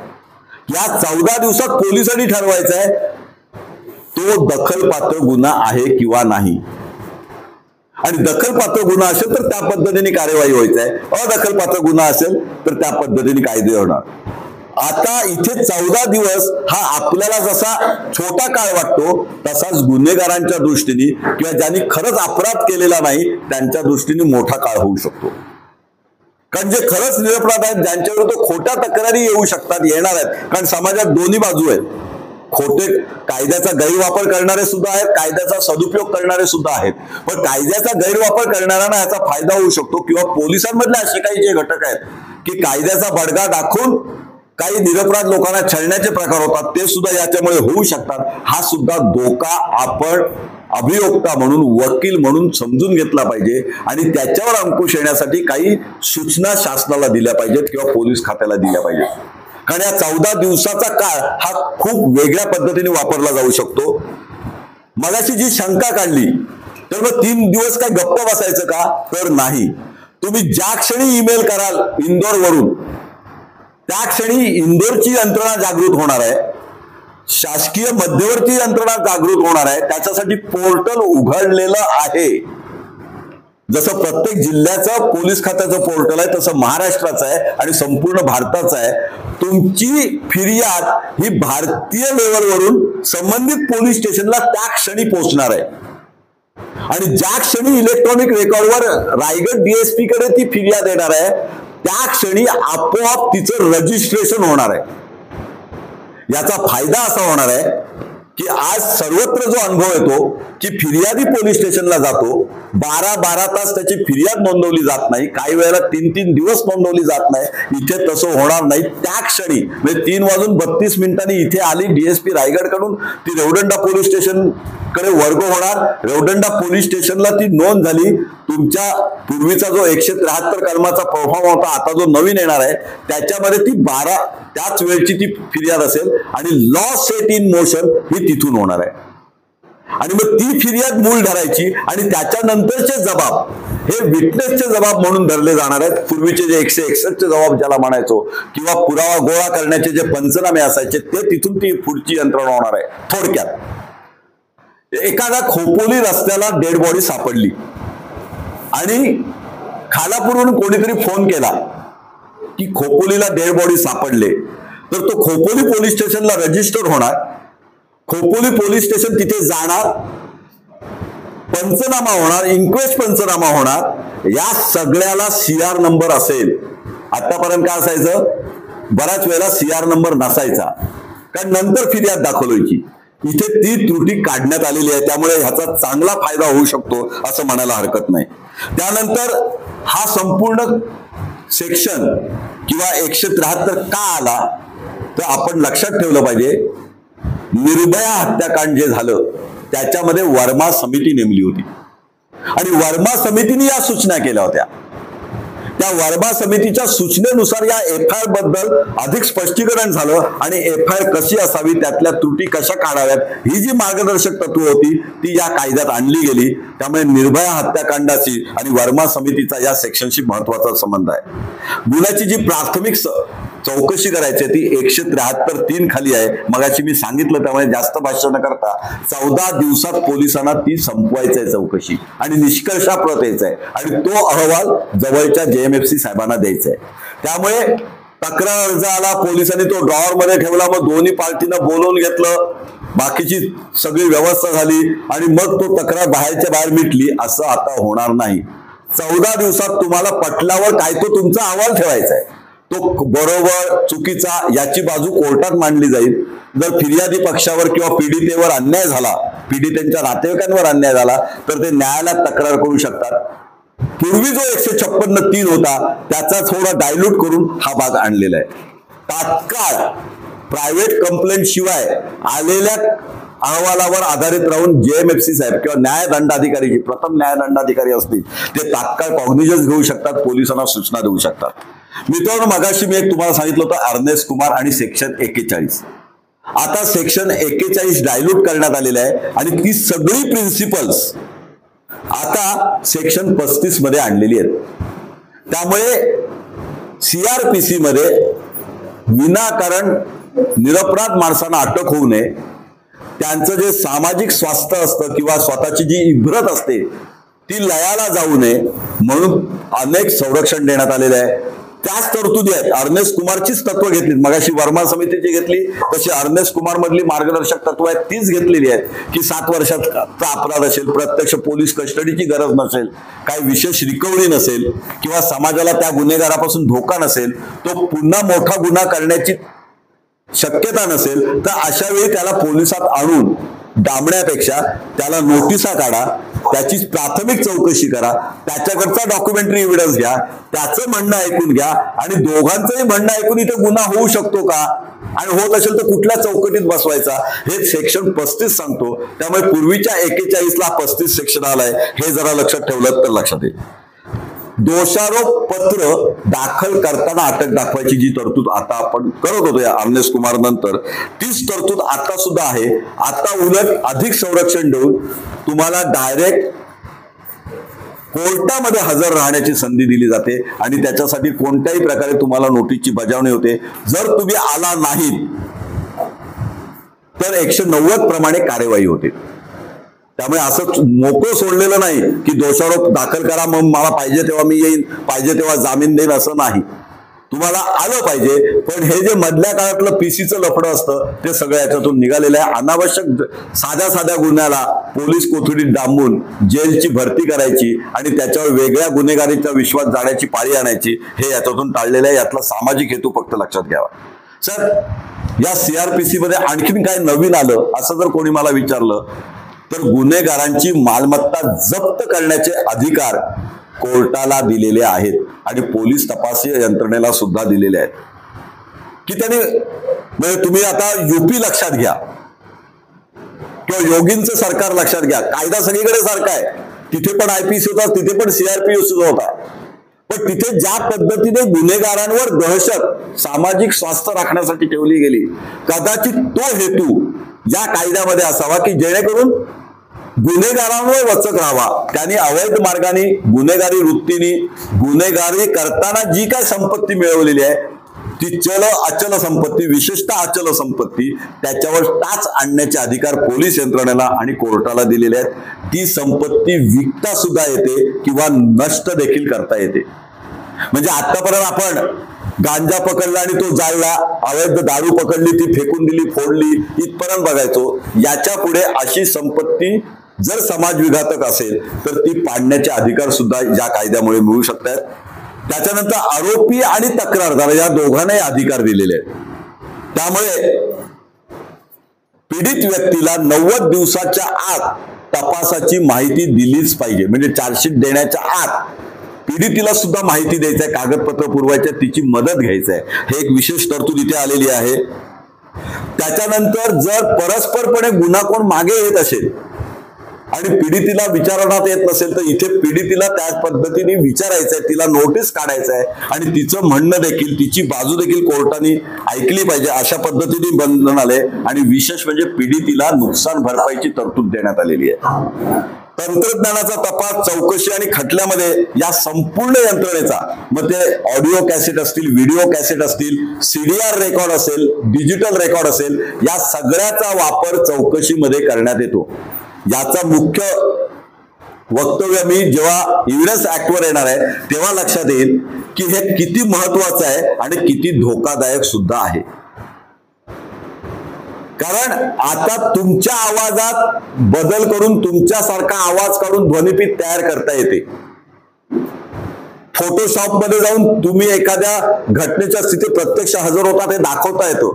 या 14 दिवसात पोलिसांनी ठरवायचं आहे तो दखलपात्र गुन्हा आहे किंवा नाही. आणि दखलपात्र गुन्हा असेल तर त्या पद्धतीने कार्यवाही व्हायची आहे, अदखलपात्र गुन्हा असेल तर त्या पद्धतीने कायदे होणार. आता इथे 14 दिवस हा आपल्याला जसा छोटा काळ वाटतो तसाच गुन्हेगारांच्या दृष्टीने किंवा ज्यांनी खरंच अपराध केलेला नाही त्यांच्या दृष्टीने मोठा काळ होऊ शकतो. कारण जे खरंच निरपराध आहेत, ज्यांच्यावर तो खोट्या तक्रारी येऊ शकतात, येणार आहेत. कारण समाजात दोन्ही बाजू आहेत. खोटे कायद्याचा गैरवापर करणारे सुद्धा आहेत, कायद्याचा सदुपयोग करणारे सुद्धा आहेत. पण कायद्याचा गैरवापर करणाऱ्यांना याचा फायदा होऊ शकतो किंवा पोलिसांमधले असे काही जे घटक आहेत की कायद्याचा बडगा दाखवून काही निरपराध लोकांना छळण्याचे प्रकार होतात ते सुद्धा याच्यामुळे होऊ शकतात. हा सुद्धा धोका आपण अभियोक्ता म्हणून, वकील म्हणून समजून घेतला पाहिजे आणि त्याच्यावर अंकुश येण्यासाठी काही सूचना शासनाला दिल्या पाहिजेत किंवा पोलीस खात्याला दिल्या पाहिजेत. कारण या 14 दिवसाचा काळ हा खूप वेगळ्या पद्धतीने वापरला जाऊ शकतो. मगाशी जी शंका काढली तर मग 3 दिवस काय गप्प बसायचं का, तर नाही. तुम्ही ज्या क्षणी ईमेल कराल इंदोर वरून त्या क्षणी इंदोरची यंत्रणा जागृत होणार आहे, शासकीय मध्यवर्ती यंत्रणा जागृत होणार आहे. त्याच्यासाठी पोर्टल उघडलेलं आहे. जसं प्रत्येक जिल्ह्याचं पोलीस खात्याचं पोर्टल आहे तसं महाराष्ट्राचं आहे आणि संपूर्ण भारताचं आहे. तुमची फिर्याद ही भारतीय लेवलवरून संबंधित पोलीस स्टेशनला त्या क्षणी पोहोचणार आहे आणि ज्या क्षणी इलेक्ट्रॉनिक रेकॉर्डवर रायगड DSP कडे ती फिर्याद येणार आहे त्या क्षणी आपोआप तिचं रजिस्ट्रेशन होणार आहे. याचा फायदा असा होणार आहे की आज सर्वत्र जो अनुभव येतो की फिर्यादी पोलीस स्टेशनला जातो, 12-12 तास त्याची फिर्याद नोंदवली जात नाही, काही वेळेला 3-3 दिवस नोंदवली जात नाही. इथे तसं होणार नाही. त्या क्षणी म्हणजे 3:32 इथे आली DSP रायगड कडून, ती रेवदंडा पोलीस स्टेशन कडे वर्ग होणार. रेवदंडा पोलीस स्टेशनला ती नोंद झाली. तुमच्या पूर्वीचा जो 173 कलमाचा परफॉर्म होता, आता जो नवीन येणार आहे त्याच्यामध्ये ती 12 त्याच वेळची ती फिर्याद असेल आणि लॉ सेट इन मोशन ही तिथून होणार आहे. आणि मग ती फिर्याद मूळ धरायची आणि त्याच्यानंतरचे जबाब हे विटनेसचे जबाब म्हणून धरले जाणार आहेत. पूर्वीचे जे 161चे जबाब ज्याला म्हणायचो किंवा पुरावा गोळा करण्याचे जे पंचनामे असायचे ते तिथून ती पुढची यंत्रणा होणार आहे. थोडक्यात एखादा खोपोली रस्त्याला डेड बॉडी सापडली आणि खालापूरहून कोणीतरी फोन केला की खोपोलीला डेड बॉडी सापडले, तर तो खोपोली पोलीस स्टेशनला रजिस्टर होणार. खोपोली पोलीस स्टेशन तिथे जाणार, पंचनामा होणार, इन्क्वेस्ट पंचनामा होणार. या सगळ्याला CR नंबर असेल. आतापर्यंत काय असायचं, बऱ्याच वेळेला CR नंबर नसायचा, कारण नंतर फिर्याद दाखल व्हायची. इथे ती त्रुटी काढण्यात आलेली आहे, त्यामुळे ह्याचा चांगला फायदा होऊ शकतो असं म्हणायला हरकत नाही. त्यानंतर हा संपूर्ण सेक्शन किंवा 173 का आला, तर आपण लक्षात ठेवलं पाहिजे, निर्भया हत्याकांड जे झालं त्याच्यामध्ये वर्मा समिती नेमली होती आणि वर्मा समितीने या सूचना केल्या होत्या. त्या वर्मा समितीच्या सूचनेनुसार या FIR बद्दल अधिक स्पष्टीकरण झालं आणि FIR कशी असावी, त्यातल्या त्रुटी कशा काढाव्यात, ही जी मार्गदर्शक तत्व होती ती या कायद्यात आणली गेली. त्यामुळे निर्भया हत्याकांडाची आणि वर्मा समितीचा या सेक्शनशी महत्वाचा संबंध आहे. गुन्ह्याची जी प्राथमिक चौकशी करायची ती 173(3) खाली आहे. मगाशी मी सांगितलं, त्यामुळे जास्त भाष्य न करता 14 दिवसात पोलिसांना ती संपवायची आहे चौकशी आणि निष्कर्षाप्रत यायचा आहे आणि तो अहवाल जवळच्या JMFC साहेबांना द्यायचा आहे. त्यामुळे तक्रार अर्ज आला, पोलिसांनी तो ड्रॉवर मध्ये ठेवला, मग दोन्ही पार्टीनं बोलवून घेतलं, बाकीची सगळी व्यवस्था झाली आणि मग तो तक्रार बाहेरच्या बाहेर मिटली, असं आता होणार नाही. 14 दिवसात तुम्हाला पटल्यावर काय तो तुमचा अहवाल ठेवायचा आहे. तो बरोबर चुकीचा याची बाजू कोर्टात मांडली जाईल. जर फिर्यादी पक्षावर किंवा पीडितेवर अन्याय झाला, पीडितेच्या नातेवाईकांवर अन्याय झाला, तर ते न्यायालयात तक्रार करू शकतात. पूर्वी जो 156(3) होता त्याचा थोडा डायल्यूट करून हा भाग आणलेला आहे. तात्काळ प्रायव्हेट कंप्लेंट शिवाय आलेल्या अहवालावर आधारित राहून JMFC साहेब किंवा न्यायदंडाधिकारी, जे प्रथम न्यायदंडाधिकारी असतील, ते तात्काळ कॉग्निजन्स घेऊ शकतात, पोलिसांना सूचना देऊ शकतात. मित्रांनो, मगाशी मी तुम्हाला सांगितलं होतं अर्नेस्ट कुमार आणि सेक्शन 41. आता सेक्शन 41 डायल्यूट करण्यात आलेलं आहे आणि ती सगळी प्रिन्सिपल्स आता सेक्शन 35 मध्ये आणलेली आहेत. त्यामुळे CRPC मध्ये विनाकारण निरपराध माणसांना अटक होऊ नये, त्यांचं जे सामाजिक स्वास्थ्य असतं किंवा स्वतःची जी इब्रत असते ती लयाला जाऊ नये म्हणून अनेक संरक्षण देण्यात आलेले आहे. त्याच तरतुदी आहेत. अर्नेस्ट कुमारचीच तत्व घेतली, मगाशी वर्मा समितीची घेतली तशी अर्नेस्ट कुमार मधली मार्गदर्शक तत्व आहेत तीच घेतलेली आहेत की 7 वर्षाचा अपराध असेल, प्रत्यक्ष पोलीस कस्टडीची गरज नसेल, काही विशेष रिकव्हरी नसेल किंवा समाजाला त्या गुन्हेगारापासून धोका नसेल, तो पुन्हा मोठा गुन्हा करण्याची शक्यता नसेल, तर अशा वेळी त्याला पोलिसात आणून डांबण्यापेक्षा त्याला नोटिसा काढा, त्याची प्राथमिक चौकशी करा, त्याच्याकडचा डॉक्युमेंटरी एव्हिडन्स घ्या, त्याचं म्हणणं ऐकून घ्या आणि दोघांचंही म्हणणं ऐकून इथे गुन्हा होऊ शकतो का आणि होत असेल तर कुठल्या चौकटीत बसवायचा हे सेक्शन 35 सांगतो. त्यामुळे पूर्वीच्या 41ला 35 सेक्शन आलाय, हे जरा लक्षात ठेवलं तर लक्षात येईल. दोषारोप पत्र दाखल करताना अटक दाखवायची जी तरतूद आता आपण करत होतो या अर्नेस्ट कुमार नंतर, तीच तरतूद आता सुद्धा आहे. आता उलट अधिक संरक्षण देऊन तुम्हाला डायरेक्ट कोर्टामध्ये हजर राहण्याची संधी दिली जाते आणि त्याच्यासाठी कोणत्याही प्रकारे तुम्हाला नोटीसची बजावणी होते. जर तुम्ही आला नाही तर 190 प्रमाणे कार्यवाही होते. त्यामुळे असं मोकळं सोडलेलं नाही की दोषारोप दाखल करा मग मला पाहिजे तेव्हा मी येईन, पाहिजे तेव्हा जामीन देईन, असं नाही. तुम्हाला आलं पाहिजे. पण हे जे मधल्या काळातलं PCचं लफडं असतं ते सगळं याच्यातून निघालेलं आहे. अनावश्यक साध्या गुन्ह्याला पोलीस कोठडीत डांबून जेलची भरती करायची आणि त्याच्यावर वेगळ्या गुन्हेगारीचा विश्वास जाण्याची पाळी आणायची, हे याच्यातून टाळलेलं आहे. यातला सामाजिक हेतू फक्त लक्षात घ्यावा. सर, या CRPC मध्ये आणखीन काय नवीन आलं असं जर कोणी मला विचारलं तर गुन्हेगारांची मालमत्ता जप्त करण्याचे अधिकार कोर्टाला दिलेले आहेत आणि पोलीस तपास यंत्रणेला सुद्धा दिलेले आहेत की त्यांनी, म्हणजे तुम्ही आता UP लक्षात घ्या किंवा योगींचं सरकार लक्षात घ्या, कायदा सगळीकडे सारखा आहे. तिथे पण IPC होता, तिथे पण CRPC होता, पण तिथे ज्या पद्धतीने गुन्हेगारांवर दहशत, सामाजिक स्वास्थ्य राखण्यासाठी ठेवली गेली, कदाचित तो हेतू या कायद्यामध्ये असावा की जेणेकरून गुन्हेगारांवर वचक राहावा, त्यांनी अवैध मार्गाने गुन्हेगारी वृत्तीने गुन्हेगारी करताना जी काय संपत्ती मिळवलेली आहे ती चल अचल संपत्ती, विशेषतः अचल संपत्ती, त्याच्यावर टाच आणण्याचे अधिकार पोलीस यंत्रणेला आणि कोर्टाला दिलेले आहेत. ती संपत्ती विकता सुद्धा येते किंवा नष्ट देखील करता येते. म्हणजे आतापर्यंत आपण गांजा पकडला आणि तो जाळला, अवैध दारू पकडली ती फेकून दिली, फोडली, इथपर्यंत बघायचो. याच्या पुढे अशी संपत्ती जर समाज विघातक असेल तर ती पाडण्याचे अधिकार सुद्धा या कायद्यामुळे मिळू शकतात. त्याच्यानंतर आरोपी आणि तक्रारदार या दोघांनाही अधिकार दिलेले आहेत. त्यामुळे पीडित व्यक्तीला 90 दिवसाच्या आत तपासाची माहिती दिलीच पाहिजे. म्हणजे चार्जशीट देण्याच्या आत पीडितीला सुद्धा माहिती द्यायचं आहे, कागदपत्र पुरवायचे, तिची मदत घ्यायचं आहे. हे एक विशेष तरतूद इथे आलेली आहे. त्याच्यानंतर जर परस्परपणे गुन्हा कोण मागे येत असेल आणि पीडितीला विचारण्यात येत नसेल तर इथे पीडितीला त्याच पद्धतीने विचारायचं आहे, तिला नोटीस काढायचं आहे आणि तिचं म्हणणं देखील, तिची बाजू देखील कोर्टाने ऐकली पाहिजे. अशा पद्धतीने बंधन आले. आणि विशेष म्हणजे पीडितीला नुकसान भरपाईची तरतूद देण्यात आलेली आहे. तंत्रज्ञानाचा तपास, चौकशी आणि खटल्यामध्ये या संपूर्ण यंत्रणेचा, मग ते ऑडिओ कॅसेट असतील, व्हिडिओ कॅसेट असतील, CDR रेकॉर्ड असेल, डिजिटल रेकॉर्ड असेल, या सगळ्याचा वापर चौकशीमध्ये करण्यात येतो. याचा मुख्य वक्तव्य मी जेव्हा एव्हिडन्स ऍक्टवर येणार आहे तेव्हा लक्षात येईल की हे किती महत्वाचं आहे आणि किती धोकादायक सुद्धा आहे. कारण आता तुमच्या आवाजात बदल करून तुमच्यासारखा आवाज काढून ध्वनिफीत तयार करता येते. फोटोशॉप मध्ये जाऊन तुम्ही एखाद्या घटनेच्या स्थितीत प्रत्यक्ष हजर होता ते दाखवता येतो.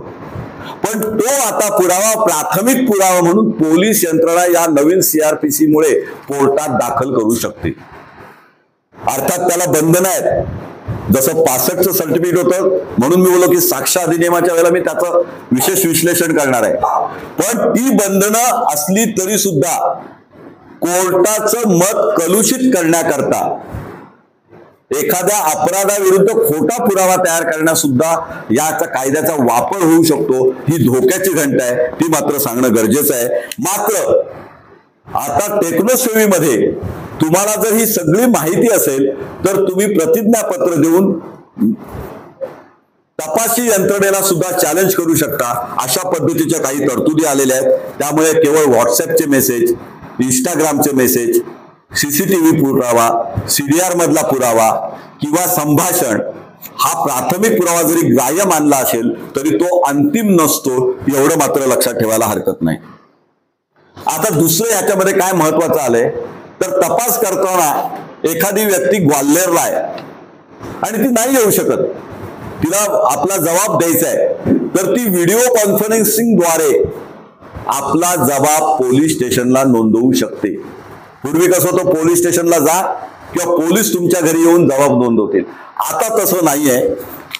पण तो आता पुरावा, प्राथमिक पुरावा म्हणून पोलीस यंत्रणा या नवीन CRPC मुळे कोर्टात दाखल करू शकते. अर्थात त्याला बंधन आहेत. जसं 65चं सर्टिफिकेट होतं म्हणून मी बोललो की साक्ष अधिनियमाच्या वेळेला मी त्याचं विशेष विश्लेषण करणार आहे. पण ती बंधनं असली तरी सुद्धा कोर्टाचं मत कलुषित करण्याकरता एखाद्या अपराधाविरुद्ध खोटा पुरावा तयार करण्यास सुद्धा याचा कायद्याचा वापर होऊ शकतो. ही धोक्याची घंटा आहे, ती मात्र सांगणं गरजेचं आहे. मात्र आता टेक्नोसेवीमध्ये तुम्हाला जर ही सगळी माहिती असेल तर तुम्ही प्रतिज्ञापत्र देऊन तपासी यंत्रणेला सुद्धा चॅलेंज करू शकता. अशा पद्धतीच्या काही तरतुदी आलेल्या आहेत. त्यामुळे केवळ व्हॉट्सअपचे मेसेज, इंस्टाग्रामचे मेसेज, CCTV पुरावा, CDR मधला पुरावा किंवा संभाषण हा प्राथमिक पुरावा जरी ग्राह्य मानला असेल तरी तो अंतिम नसतो, एवढं मात्र लक्षात ठेवायला हरकत नाही. आता दुसरं याच्यामध्ये काय महत्वाचं आलंय तर तपास करताना एखादी व्यक्ती ग्वाल्हेरला आहे आणि ती नाही येऊ शकत, तिला आपला जबाब द्यायचा आहे, तर ती व्हिडिओ कॉन्फरन्सिंगद्वारे आपला जबाब पोलीस स्टेशनला नोंदवू शकते. पूर्वी कसं होतं, पोलीस स्टेशनला जा किंवा पोलीस तुमच्या घरी येऊन जबाब नोंदवतील. आता तसं नाहीये.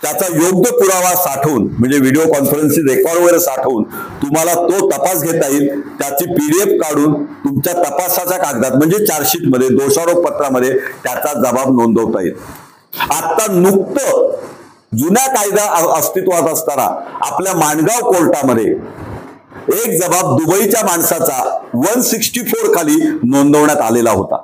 त्याचा योग्य पुरावा साठवून, म्हणजे व्हिडिओ कॉन्फरन्सिंग रेकॉर्ड वगैरे साठवून तुम्हाला तो तपास घेता येईल. त्याची PDF काढून तुमच्या तपासाच्या कागदात म्हणजे चार्जशीट मध्ये, दोषारोप पत्रामध्ये त्याचा जबाब नोंदवता येईल. आता नुकतं जुन्या कायदा अस्तित्वात असताना आपल्या माणगाव कोर्टामध्ये एक जबाब दुबईच्या माणसाचा 164 खाली नोंदवण्यात आलेला होता.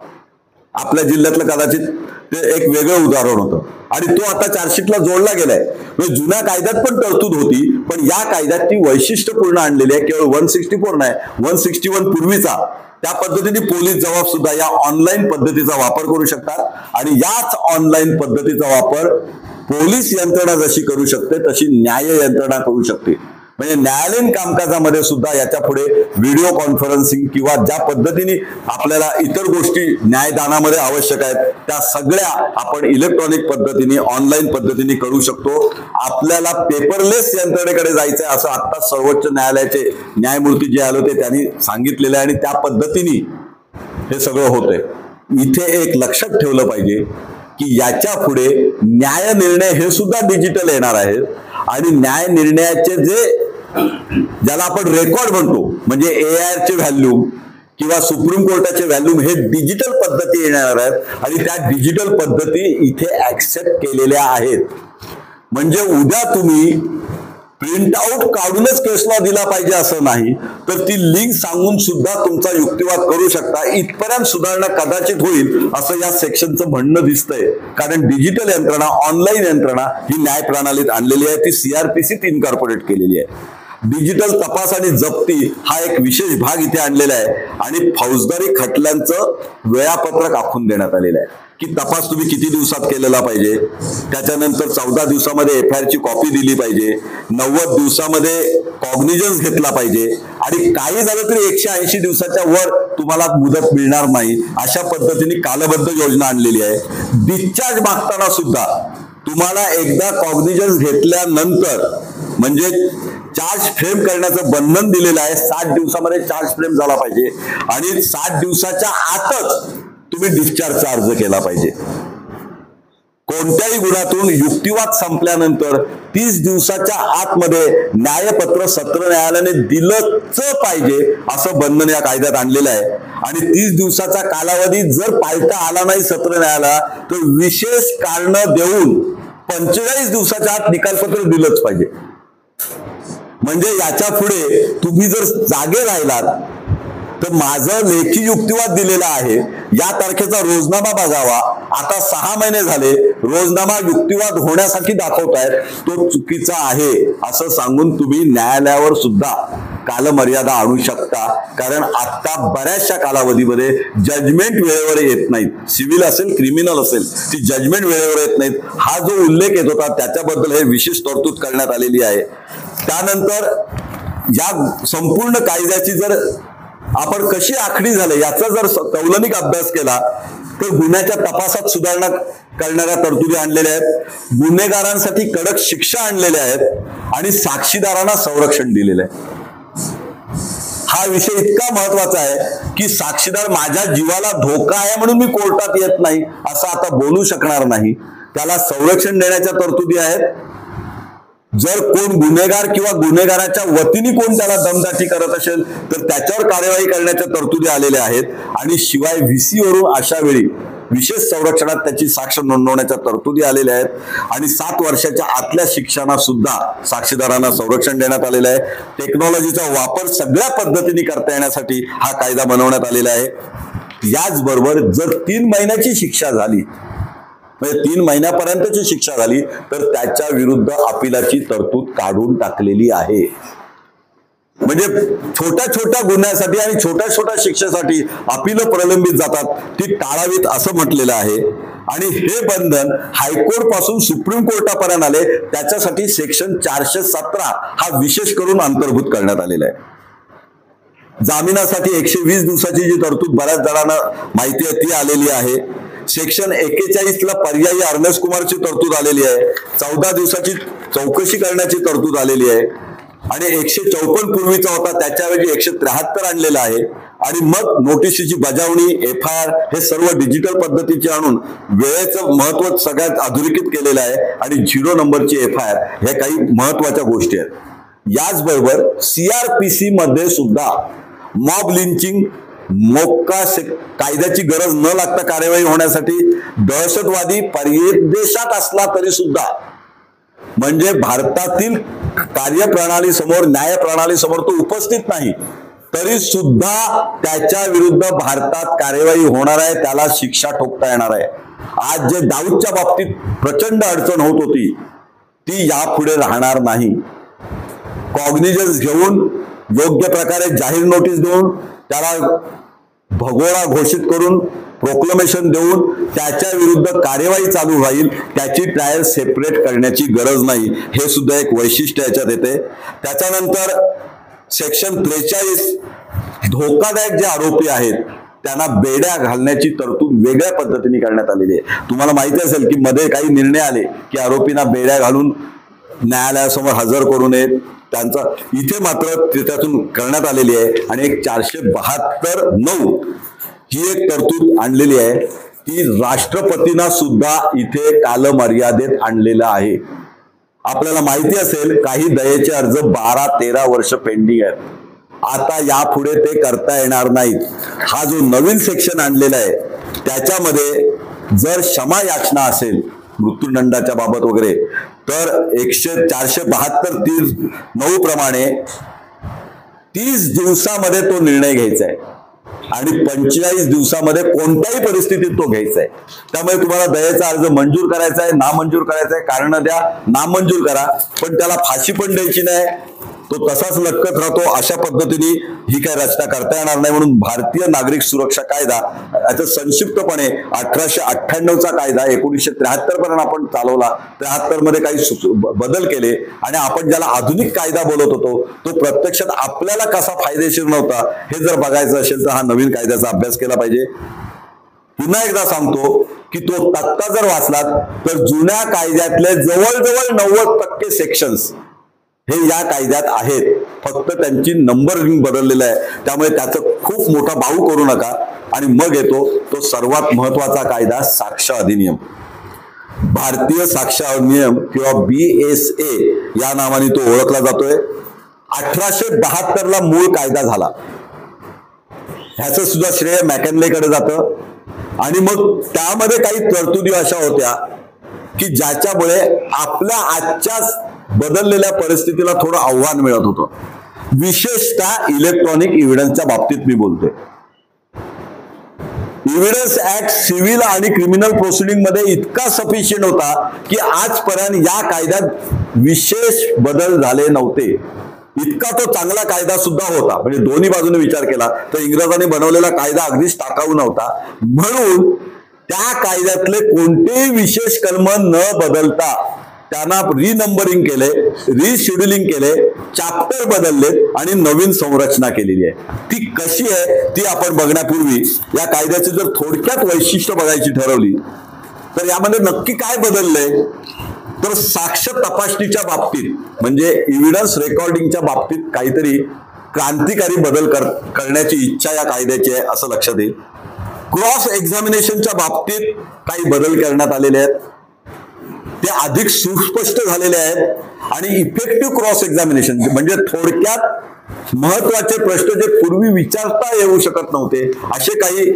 आपल्या जिल्ह्यातलं कदाचित ते एक वेगळं उदाहरण होतं आणि तो आता चार्जशीटला जोडला गेलाय. म्हणजे जुन्या कायद्यात पण तरतूद होती, पण या कायद्यात ती वैशिष्ट्यपूर्ण आणलेली आहे. केवळ 164 नाही, 161 पूर्वीचा त्या पद्धतीने पोलीस जबाब सुद्धा या ऑनलाईन पद्धतीचा वापर करू शकतात. आणि याच ऑनलाईन पद्धतीचा वापर पोलीस यंत्रणा जशी करू शकते तशी न्याय यंत्रणा करू शकते. म्हणजे न्यायालयीन कामकाजामध्ये सुद्धा याच्या पुढे व्हिडिओ कॉन्फरन्सिंग किंवा ज्या पद्धतीने आपल्याला इतर गोष्टी न्यायदानामध्ये आवश्यक आहेत त्या सगळ्या आपण इलेक्ट्रॉनिक पद्धतीने, ऑनलाईन पद्धतीने करू शकतो. आपल्याला पेपरलेस यंत्रणेकडे जायचंय असं आता सर्वोच्च न्यायालयाचे न्यायमूर्ती जे आले होते त्यांनी सांगितलेलं आहे आणि त्या पद्धतीने हे सगळं होतंय. इथे एक लक्षात ठेवलं पाहिजे की याच्या पुढे न्याय निर्णय हे सुद्धा डिजिटल येणार आहेत आणि न्याय निर्णयाचे जे ज्याला आपण रेकॉर्ड म्हणतो, म्हणजे AIR चे व्हॅल्यूम किंवा सुप्रीम कोर्टाचे व्हॅल्यूम हे डिजिटल पद्धती येणार आहेत आणि त्या डिजिटल पद्धती इथे ऍक्सेप्ट केलेल्या आहेत. म्हणजे उद्या तुम्ही प्रिंट आउट काढूनच केसला दिला पाहिजे असं नाही, तर ती लिंक सांगून सुद्धा तुमचा युक्तिवाद करू शकता. इथपर्यंत सुधारणा कदाचित होईल असं या सेक्शनचं म्हणणं दिसतंय. कारण डिजिटल यंत्रणा, ऑनलाईन यंत्रणा ही न्याय प्रणालीत आणलेली आहे, ती CRPCत इनकॉर्पोरेट केलेली आहे. डिजिटल तपास आणि जप्ती हा एक विशेष भाग इथे आणलेला आहे आणि फौजदारी खटल्यांचं वेळापत्रक आखून देण्यात आलेलं आहे की तपास तुम्ही किती दिवसात केलेला पाहिजे, त्याच्यानंतर 14 दिवसामध्ये FIR ची कॉपी दिली पाहिजे, 90 दिवसामध्ये कॉग्निजन्स घेतला पाहिजे आणि काही झालं तरी 180 दिवसाच्या वर तुम्हाला मुदत मिळणार नाही. अशा पद्धतीने कालबद्ध योजना आणलेली आहे. डिस्चार्ज मागताना सुद्धा तुम्हाला एकदा कॉग्निजन्स घेतल्यानंतर म्हणजे चार्ज फ्रेम करण्याचं बंधन दिलेलं आहे. 60 दिवसामध्ये चार्ज फ्रेम झाला पाहिजे आणि 60 दिवसाच्या आतच तुम्ही डिस्चार्जचा अर्ज केला पाहिजे. कोणत्याही गुन्ह्यातून युक्तिवाद संपल्यानंतर 30 दिवसाच्या आतमध्ये न्यायपत्र सत्र न्यायालयाने दिलंच पाहिजे असं बंधन या कायद्यात आणलेलं आहे. आणि 30 दिवसाचा कालावधी जर पाळता आला नाही सत्र न्यायालयाला तर विशेष कारण देऊन 45 दिवसाच्या आत निकालपत्र दिलंच पाहिजे. म्हणजे याच्या पुढे तुम्ही जर जागे राहिलात तर माझं लेखी युक्तिवाद दिलेला आहे, या तारखेचा रोजनामा बघावा, आता 6 महिने झाले रोजनामा युक्तिवाद होण्यासाठी दाखवतायत, तो चुकीचा आहे असं सांगून तुम्ही न्यायालयावर सुद्धा कालमर्यादा आणू शकता. कारण आता बऱ्याचशा कालावधीमध्ये जजमेंट वेळेवर येत नाहीत. सिव्हिल असेल, क्रिमिनल असेल, ती जजमेंट वेळेवर येत नाहीत. हा जो उल्लेख येत होता त्याच्याबद्दल हे विशेष तरतूद करण्यात आलेली आहे. त्यानंतर या संपूर्ण कायद्याची जर आपण कशी आखणी झाली याचा जर तौलनिक अभ्यास केला तर गुन्ह्याच्या तपासात सुधारणा करणाऱ्या तरतुदी आणलेल्या आहेत, गुन्हेगारांसाठी कडक शिक्षा आणलेल्या आहेत आणि साक्षीदारांना संरक्षण दिलेलं आहे. हा विषय इतका महत्वाचा आहे की साक्षीदार माझ्या जीवाला धोका आहे म्हणून मी कोर्टात येत नाही असं आता बोलू शकणार नाही. त्याला संरक्षण देण्याच्या तरतुदी आहेत. जर कोण गुन्हेगार किंवा गुन्हेगाराच्या वतीने कोण त्याला दमदाटी करत असेल तर त्याच्यावर कार्यवाही करण्याच्या तरतुदी आलेल्या आहेत. आणि शिवाय VC वरून अशा वेळी विशेष संरक्षणात त्याची साक्ष नोंदवण्याच्या तरतुदी आलेल्या आहेत. आणि 7 वर्षाच्या आतल्या शिक्षणात सुद्धा साक्षीदारांना संरक्षण देण्यात आलेलं आहे. टेक्नॉलॉजीचा वापर सगळ्या पद्धतीने करता येण्यासाठी हा कायदा बनवण्यात आलेला आहे. याचबरोबर जर 3 महिन्याची शिक्षा झाली म्हणजे 3 महिन्यापर्यंतची शिक्षा झाली तर त्याच्या विरुद्ध अपिलाची तरतूद काढून टाकलेली आहे. म्हणजे छोट्या छोट्या गुन्ह्यासाठी आणि छोट्या छोट्या शिक्षेसाठी अपील प्रलंबित जातात, ती टाळावीत असं म्हटलेलं आहे. आणि हे बंधन हायकोर्ट पासून सुप्रीम कोर्टापर्यंत आले, त्याच्यासाठी सेक्शन 417 हा विशेष करून अंतर्भूत करण्यात आलेला आहे. जामिनासाठी 120 दिवसाची जी तरतूद बऱ्याच जणांना माहिती आहे ती आलेली आहे. सेक्शन 41 ला पर्यायी अर्नेस्ट कुमारची तरतूद आलेली आहे. 14 दिवसाची चौकशी करण्याची तरतूद आलेली आहे. आणि 154 पूर्वीचा होता त्याच्याऐवजी 173 आणलेला आहे. आणि मग नोटीसची बजावणी, FIR हे सर्व डिजिटल पद्धतीचे आणून वेळेचं महत्व सगळ्यात अधोरेखित केलेलं आहे. आणि 0 नंबरची FIR हे काही महत्वाच्या गोष्टी आहेत. याचबरोबर CRPC मध्ये सुद्धा मॉब लिंचिंग, मोक्का कायद्याची गरज न लागता कार्यवाही होण्यासाठी दहशतवादी परदेशात असला तरी सुद्धा म्हणजे भारतातील कार्यप्रणाली समोर, न्याय प्रणाली समोर तो उपस्थित नाही तरी सुद्धा त्याच्या विरुद्ध भारतात कार्यवाही होणार आहे, त्याला शिक्षा ठोकता येणार आहे. आज जे दाऊदच्या बाबतीत प्रचंड अडचण होत होती ती यापुढे राहणार नाही. कॉग्निजन्स घेऊन योग्य प्रकारे जाहीर नोटीस देऊन त्याला भगोळा घोषित करून प्रोक्लेमेशन देऊन त्याच्या विरुद्ध कार्यवाही चालू राहील. त्याची ट्रायल सेपरेट करण्याची गरज नाही, हे सुद्धा एक वैशिष्ट्य याच्यात येते. त्याच्यानंतर सेक्शन 43 धोकादायक जे आरोपी आहेत त्यांना बेड्या घालण्याची तरतूद वेगळ्या पद्धतीने करण्यात आलेली आहे. तुम्हाला माहिती असेल की मध्ये काही निर्णय आले की आरोपींना बेड्या घालून न्यायालयासमोर हजर करू नयेत, त्यांचा इथे मात्र त्यातून करण्यात आलेली आहे. आणि एक 472(9) ही एक तरतूद आणलेली आहे की राष्ट्रपतींना सुद्धा इथे कालमर्यादेत आणलेलं आहे. आपल्याला माहिती असेल काही दयेचे अर्ज 12-13 वर्ष पेंडिंग आहेत, आता यापुढे ते करता येणार नाहीत. हा जो नवीन सेक्शन आणलेला आहे त्याच्यामध्ये जर क्षमा याचना असेल मृत्यूदंडाच्या बाबत वगैरे तर 472(3)(9) प्रमाणे 30 दिवसामध्ये तो निर्णय घ्यायचा आहे आणि 45 दिवसामध्ये कोणत्याही परिस्थितीत तो घ्यायचा आहे. त्यामुळे तुम्हाला दयेचा अर्ज मंजूर करायचा आहे, नामंजूर करायचा आहे, कारण द्या, नामंजूर करा, पण त्याला फाशी पण द्यायची नाही, तो तसाच लटकत राहतो. अशा पद्धतीने ही काही रचना करता येणार नाही. म्हणून भारतीय नागरिक सुरक्षा कायदा याचा संक्षिप्तपणे 1898चा कायदा 1973 पर्यंत आपण चालवला. 73 मध्ये काही बदल केले आणि आपण ज्याला आधुनिक कायदा बोलत होतो तो प्रत्यक्षात आपल्याला कसा फायदेशीर नव्हता हे जर बघायचं असेल तर हा नवीन कायद्याचा अभ्यास केला पाहिजे. पुन्हा एकदा सांगतो की तो तक्ता जर वाचलात तर जुन्या कायद्यातले जवळजवळ 90% सेक्शन्स हे या कायद्यात आहेत, फक्त त्यांची नंबरिंग बदललेलं आहे. त्यामुळे त्याचं खूप मोठा बाऊ करू नका. आणि मग येतो तो सर्वात महत्वाचा कायदा, साक्ष अधिनियम. भारतीय साक्ष अधिनियम किंवा BSA या नावाने तो ओळखला जातोय. 1872ला मूळ कायदा झाला. ह्याचं सुद्धा श्रेय मॅकॅनलेकडे जातं. आणि मग त्यामध्ये काही तरतुदी अशा होत्या की ज्याच्यामुळे आपल्या आजच्या बदललेल्या परिस्थितीला थोडं आव्हान मिळत होतं. विशेषतः इलेक्ट्रॉनिक एव्हिडन्सच्या बाबतीत मी बोलतोय. एव्हिडन्स ऍक्ट सिव्हिल आणि क्रिमिनल प्रोसिडिंग मध्ये इतका सफिशियंट होता की आजपर्यंत या कायद्यात विशेष बदल झाले नव्हते. इतका तो चांगला कायदा सुद्धा होता. म्हणजे दोन्ही बाजूने विचार केला तर इंग्रजांनी बनवलेला कायदा अगदीच टाकाऊ नव्हता. म्हणून त्या कायद्यातले कोणतेही विशेष कलम न बदलता त्यांना रिनंबरिंग केले, रिशेड्युलिंग केले, चॅप्टर बदललेत आणि नवीन संरचना केलेली आहे. ती कशी आहे ती आपण बघण्यापूर्वी या कायद्याची जर थोडक्यात वैशिष्ट्य बघायची ठरवली तर यामध्ये नक्की काय बदललंय तर साक्ष तपासणीच्या बाबतीत म्हणजे एव्हिडन्स रेकॉर्डिंगच्या बाबतीत काहीतरी क्रांतिकारी बदल करण्याची इच्छा या कायद्याची आहे असं लक्षात येईल. क्रॉस एक्झामिनेशनच्या बाबतीत काही बदल करण्यात आलेले आहेत, ते अधिक सुस्पष्ट झालेले आहेत. आणि इफेक्टिव्ह क्रॉस एक्झामिनेशन म्हणजे थोडक्यात महत्वाचे प्रश्न जे पूर्वी विचारता येऊ शकत नव्हते असे काही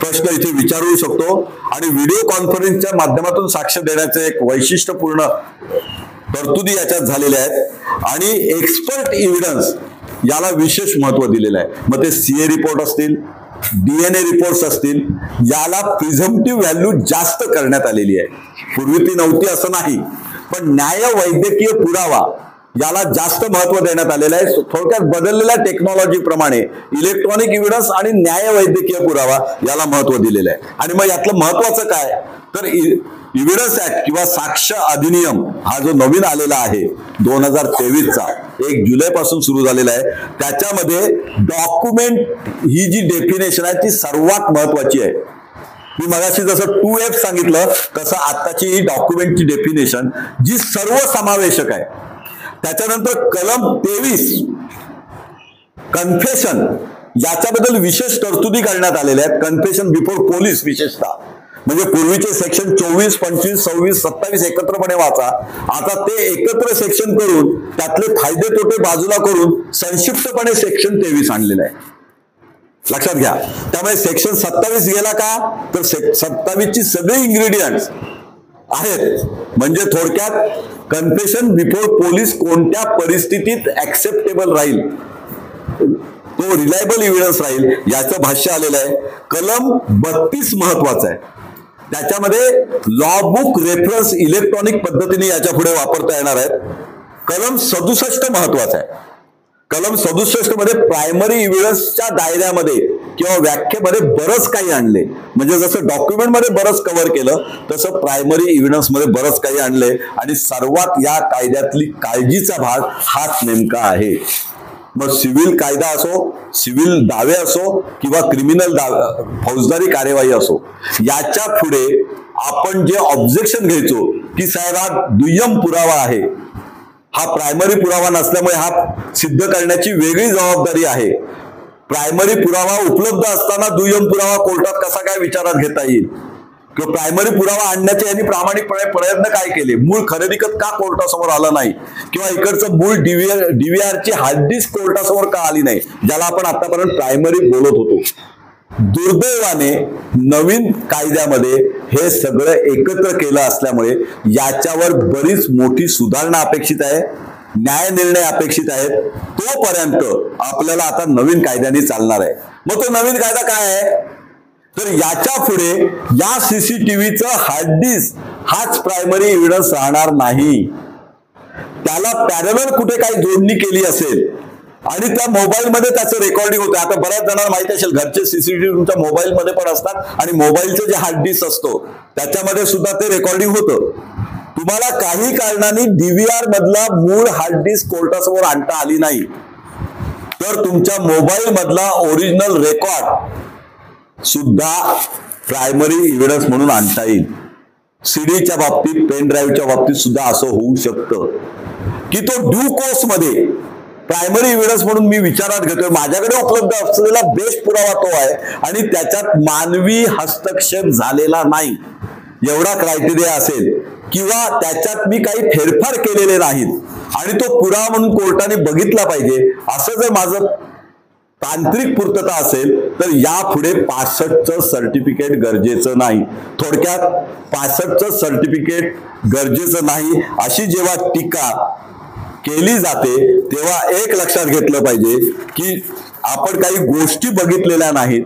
प्रश्न इथे विचारू शकतो. आणि व्हिडिओ कॉन्फरन्सच्या माध्यमातून साक्ष देण्याचे एक वैशिष्ट्यपूर्ण तरतुदी याच्यात झालेल्या आहेत. आणि एक्सपर्ट एव्हिडन्स याला विशेष महत्व दिलेलं आहे. मग ते CA रिपोर्ट असतील, DNA रिपोर्ट्स असतील, याला प्रिझम्पटिव्ह व्हॅल्यू जास्त करण्यात आलेली आहे. पूर्वी ती नव्हती असं नाही, पण न्याय वैद्यकीय पुरावा याला जास्त महत्व देण्यात आलेलं आहे. थोडक्यात बदललेल्या टेक्नॉलॉजी प्रमाणे इलेक्ट्रॉनिक एव्हिडन्स आणि न्याय वैद्यकीय पुरावा याला महत्व दिलेलं आहे. आणि मग यातलं महत्वाचं काय तर एव्हिडन्स ऍक्ट किंवा साक्ष अधिनियम हा जो नवीन आलेला आहे 2023चा 1 जुलैपासून सुरू झालेला आहे, त्याच्यामध्ये डॉक्युमेंट ही जी डेफिनेशन आहे ती सर्वात महत्वाची आहे. मी मगाशी जसं 2F सांगितलं तसं आताची ही डॉक्युमेंटची डेफिनेशन जी सर्वसमावेशक आहे. त्याच्यानंतर कलम 23 कन्फेशन याच्याबद्दल विशेष तरतुदी करण्यात आलेल्या आहेत. कन्फेशन बिफोर पोलीस विशेषतः म्हणजे पूर्वीचे सेक्शन 24, 25, 26, 27 एकत्रपणे वाचा. आता ते एकत्र सेक्शन करून त्यातले फायदे तोटे बाजूला करून संक्षिप्तपणे सेक्शन 23 आणलेलं आहे. लक्षात घ्या. त्यामुळे सेक्शन 27 गेला का तर 27 ची सगळे इन्ग्रेडियंट्स आहेत. म्हणजे थोडक्यात कन्फेशन बिफोर पोलीस कोणत्या परिस्थितीत ऍक्सेप्टेबल राहील, तो रिलायबल एव्हिडन्स राहील याचं भाष्य आलेलं आहे. कलम 32 महत्वाचा आहे. त्याच्यामध्ये लॉ बुक रेफरन्स इलेक्ट्रॉनिक पद्धतीने याच्या पुढे वापरता येणार आहेत. कलम 67 महत्वाचा आहे. कलम 67 मध्ये प्रायमरी एव्हिडन्सच्या दायऱ्यामध्ये किंवा व्याख्येमध्ये बरंच काही आणले. म्हणजे जसं डॉक्युमेंट मध्ये बरंच कव्हर केलं तसं प्रायमरी एव्हिडन्स मध्ये बरंच काही आणले. आणि सर्वात या कायद्यातली काळजीचा भाग हाच नेमका आहे. मग सिव्हिल कायदा असो, सिव्हिल दावे असो किंवा क्रिमिनल फौजदारी कार्यवाही असो, याच्या पुढे आपण जे ऑब्जेक्शन घ्यायचो की साहेब हा दुय्यम पुरावा आहे, हा प्रायमरी पुरावा नसल्यामुळे हा सिद्ध करण्याची वेगळी जबाबदारी आहे. प्रायमरी पुरावा उपलब्ध असताना दुय्यम पुरावा कोर्टात कसा काय विचारात घेता येईल किंवा प्रायमरी पुरावा आणण्याचे यांनी प्रामाणिकपणे प्रयत्न काय केले, मूळ खरेदीकत का कोर्टासमोर आलं नाही किंवा इकडचं मूळ DVR ची हार्ड डिस्क कोर्टासमोर का आली नाही, ज्याला आपण आतापर्यंत प्रायमरी बोलत होतो. दुर्दैवाने नवीन कायद्यामध्ये हे सगळं एकत्र केलं असल्यामुळे याच्यावर बरीच मोठी सुधारणा अपेक्षित आहे, न्याय निर्णय अपेक्षित आहेत. तोपर्यंत आपल्याला आता नवीन कायद्याने चालणार आहे. मग तो नवीन कायदा काय आहे, तर याच्या पुढे या सीसीटीव्हीचं हार्ड डिस्क हाच प्रायमरी एव्हिडन्स राहणार नाही. त्याला पॅरलल कुठे काही जोडणी केली असेल आणि त्या मोबाईलमध्ये त्याचं रेकॉर्डिंग होतं. आता बऱ्याच जणांना माहिती असेल, घरचे सीसीटीव्ही तुमच्या मोबाईलमध्ये पण असतात आणि मोबाईलचं जे हार्ड डिस्क असतो त्याच्यामध्ये सुद्धा ते रेकॉर्डिंग होतं. तुम्हाला काही कारणाने डीव्हीआर मधला मूळ हार्ड डिस्क कोर्टासमोर आणता आली नाही तर तुमच्या मोबाईल मधला ओरिजिनल रेकॉर्ड सुद्धा प्रायमरी एव्हिडन्स म्हणून आणता येईल. सीडीच्या बाबतीत, पेन ड्राईव्हच्या बाबतीत सुद्धा असं होऊ शकतं की तो ड्यू कोर्स मध्ये प्रायमरी एव्हिडन्स म्हणून मी विचारात घेतोय. माझ्याकडे उपलब्ध असलेला बेस्ट पुरावा तो आहे आणि त्याच्यात मानवी हस्तक्षेप झालेला नाही एवढा क्रायटेरिया असेल किंवा त्याच्यात मी काही फेरफार केलेले नाहीत आणि तो पुरावा म्हणून कोर्टाने बघितला पाहिजे, असं जर माझं तांत्रिक पूर्तता असेल तर यापुढे 65चं सर्टिफिकेट गरजेचं नाही. थोडक्यात 65चं सर्टिफिकेट गरजेचं नाही अशी जेव्हा टीका केली जाते तेव्हा एक लक्षात घेतलं पाहिजे की आपण काही गोष्टी बघितलेल्या नाहीत.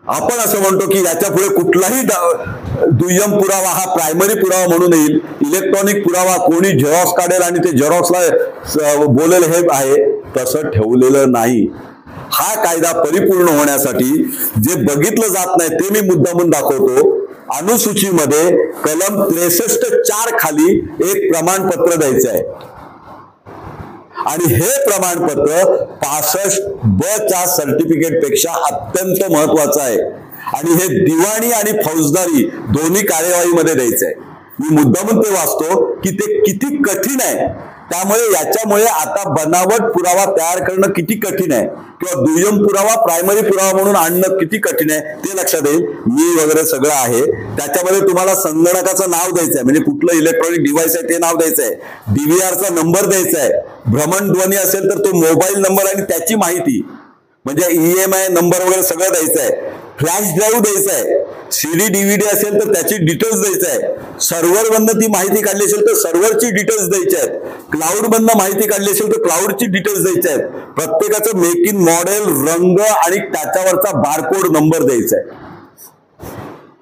आपण असं म्हणतो की याच्या पुढे कुठलाही दुय्यम पुरावा हा प्रायमरी पुरावा म्हणून येईल. इलेक्ट्रॉनिक पुरावा कोणी झेरॉक्स काढेल आणि ते झेरॉक्सला बोलेल हे आहे, तसं ठेवलेलं नाही. हा कायदा परिपूर्ण होण्यासाठी जे बघितलं जात नाही ते मी मुद्दामून दाखवतो. अनुसूचीमध्ये कलम 63(4) खाली एक प्रमाणपत्र द्यायचं आहे आणि हे प्रमाणपत्र 65(ब) च्या सर्टिफिकेट पेक्षा अत्यंत महत्वाचं आहे आणि हे दिवाणी आणि फौजदारी दोन्ही कार्यवाहीमध्ये द्यायचं आहे. मी मुद्दामून ते वाचतो की ते किती कठीण आहे. त्यामुळे याच्यामुळे आता बनावट पुरावा तयार करणं किती कठीण आहे किंवा दुय्यम पुरावा प्रायमरी पुरावा म्हणून आणणं किती कठीण आहे ते लक्षात येईल. मी वगैरे सगळं आहे त्याच्यामध्ये तुम्हाला संगणकाचं नाव द्यायचं आहे, म्हणजे कुठलं इलेक्ट्रॉनिक डिव्हाइस आहे ते नाव द्यायचं आहे, डीव्हीआरचा नंबर द्यायचा आहे, भ्रमणध्वनी असेल तर तो मोबाईल नंबर आणि त्याची माहिती म्हणजे EMI नंबर वगैरे सगळं द्यायचं आहे, फ्लॅश ड्राईव्ह द्यायचा आहे, सीडी डीव्हीडी असेल तर त्याची डिटेल्स द्यायचं आहे, सर्व्हर मधनं ती माहिती काढली असेल तर सर्व्हरची डिटेल्स द्यायची आहेत, क्लाउड मधनं माहिती काढली असेल तर क्लाउडची डिटेल्स द्यायची आहेत, प्रत्येकाचं मेक इन मॉडेल, रंग आणि त्याच्यावरचा बारकोड नंबर द्यायचा आहे.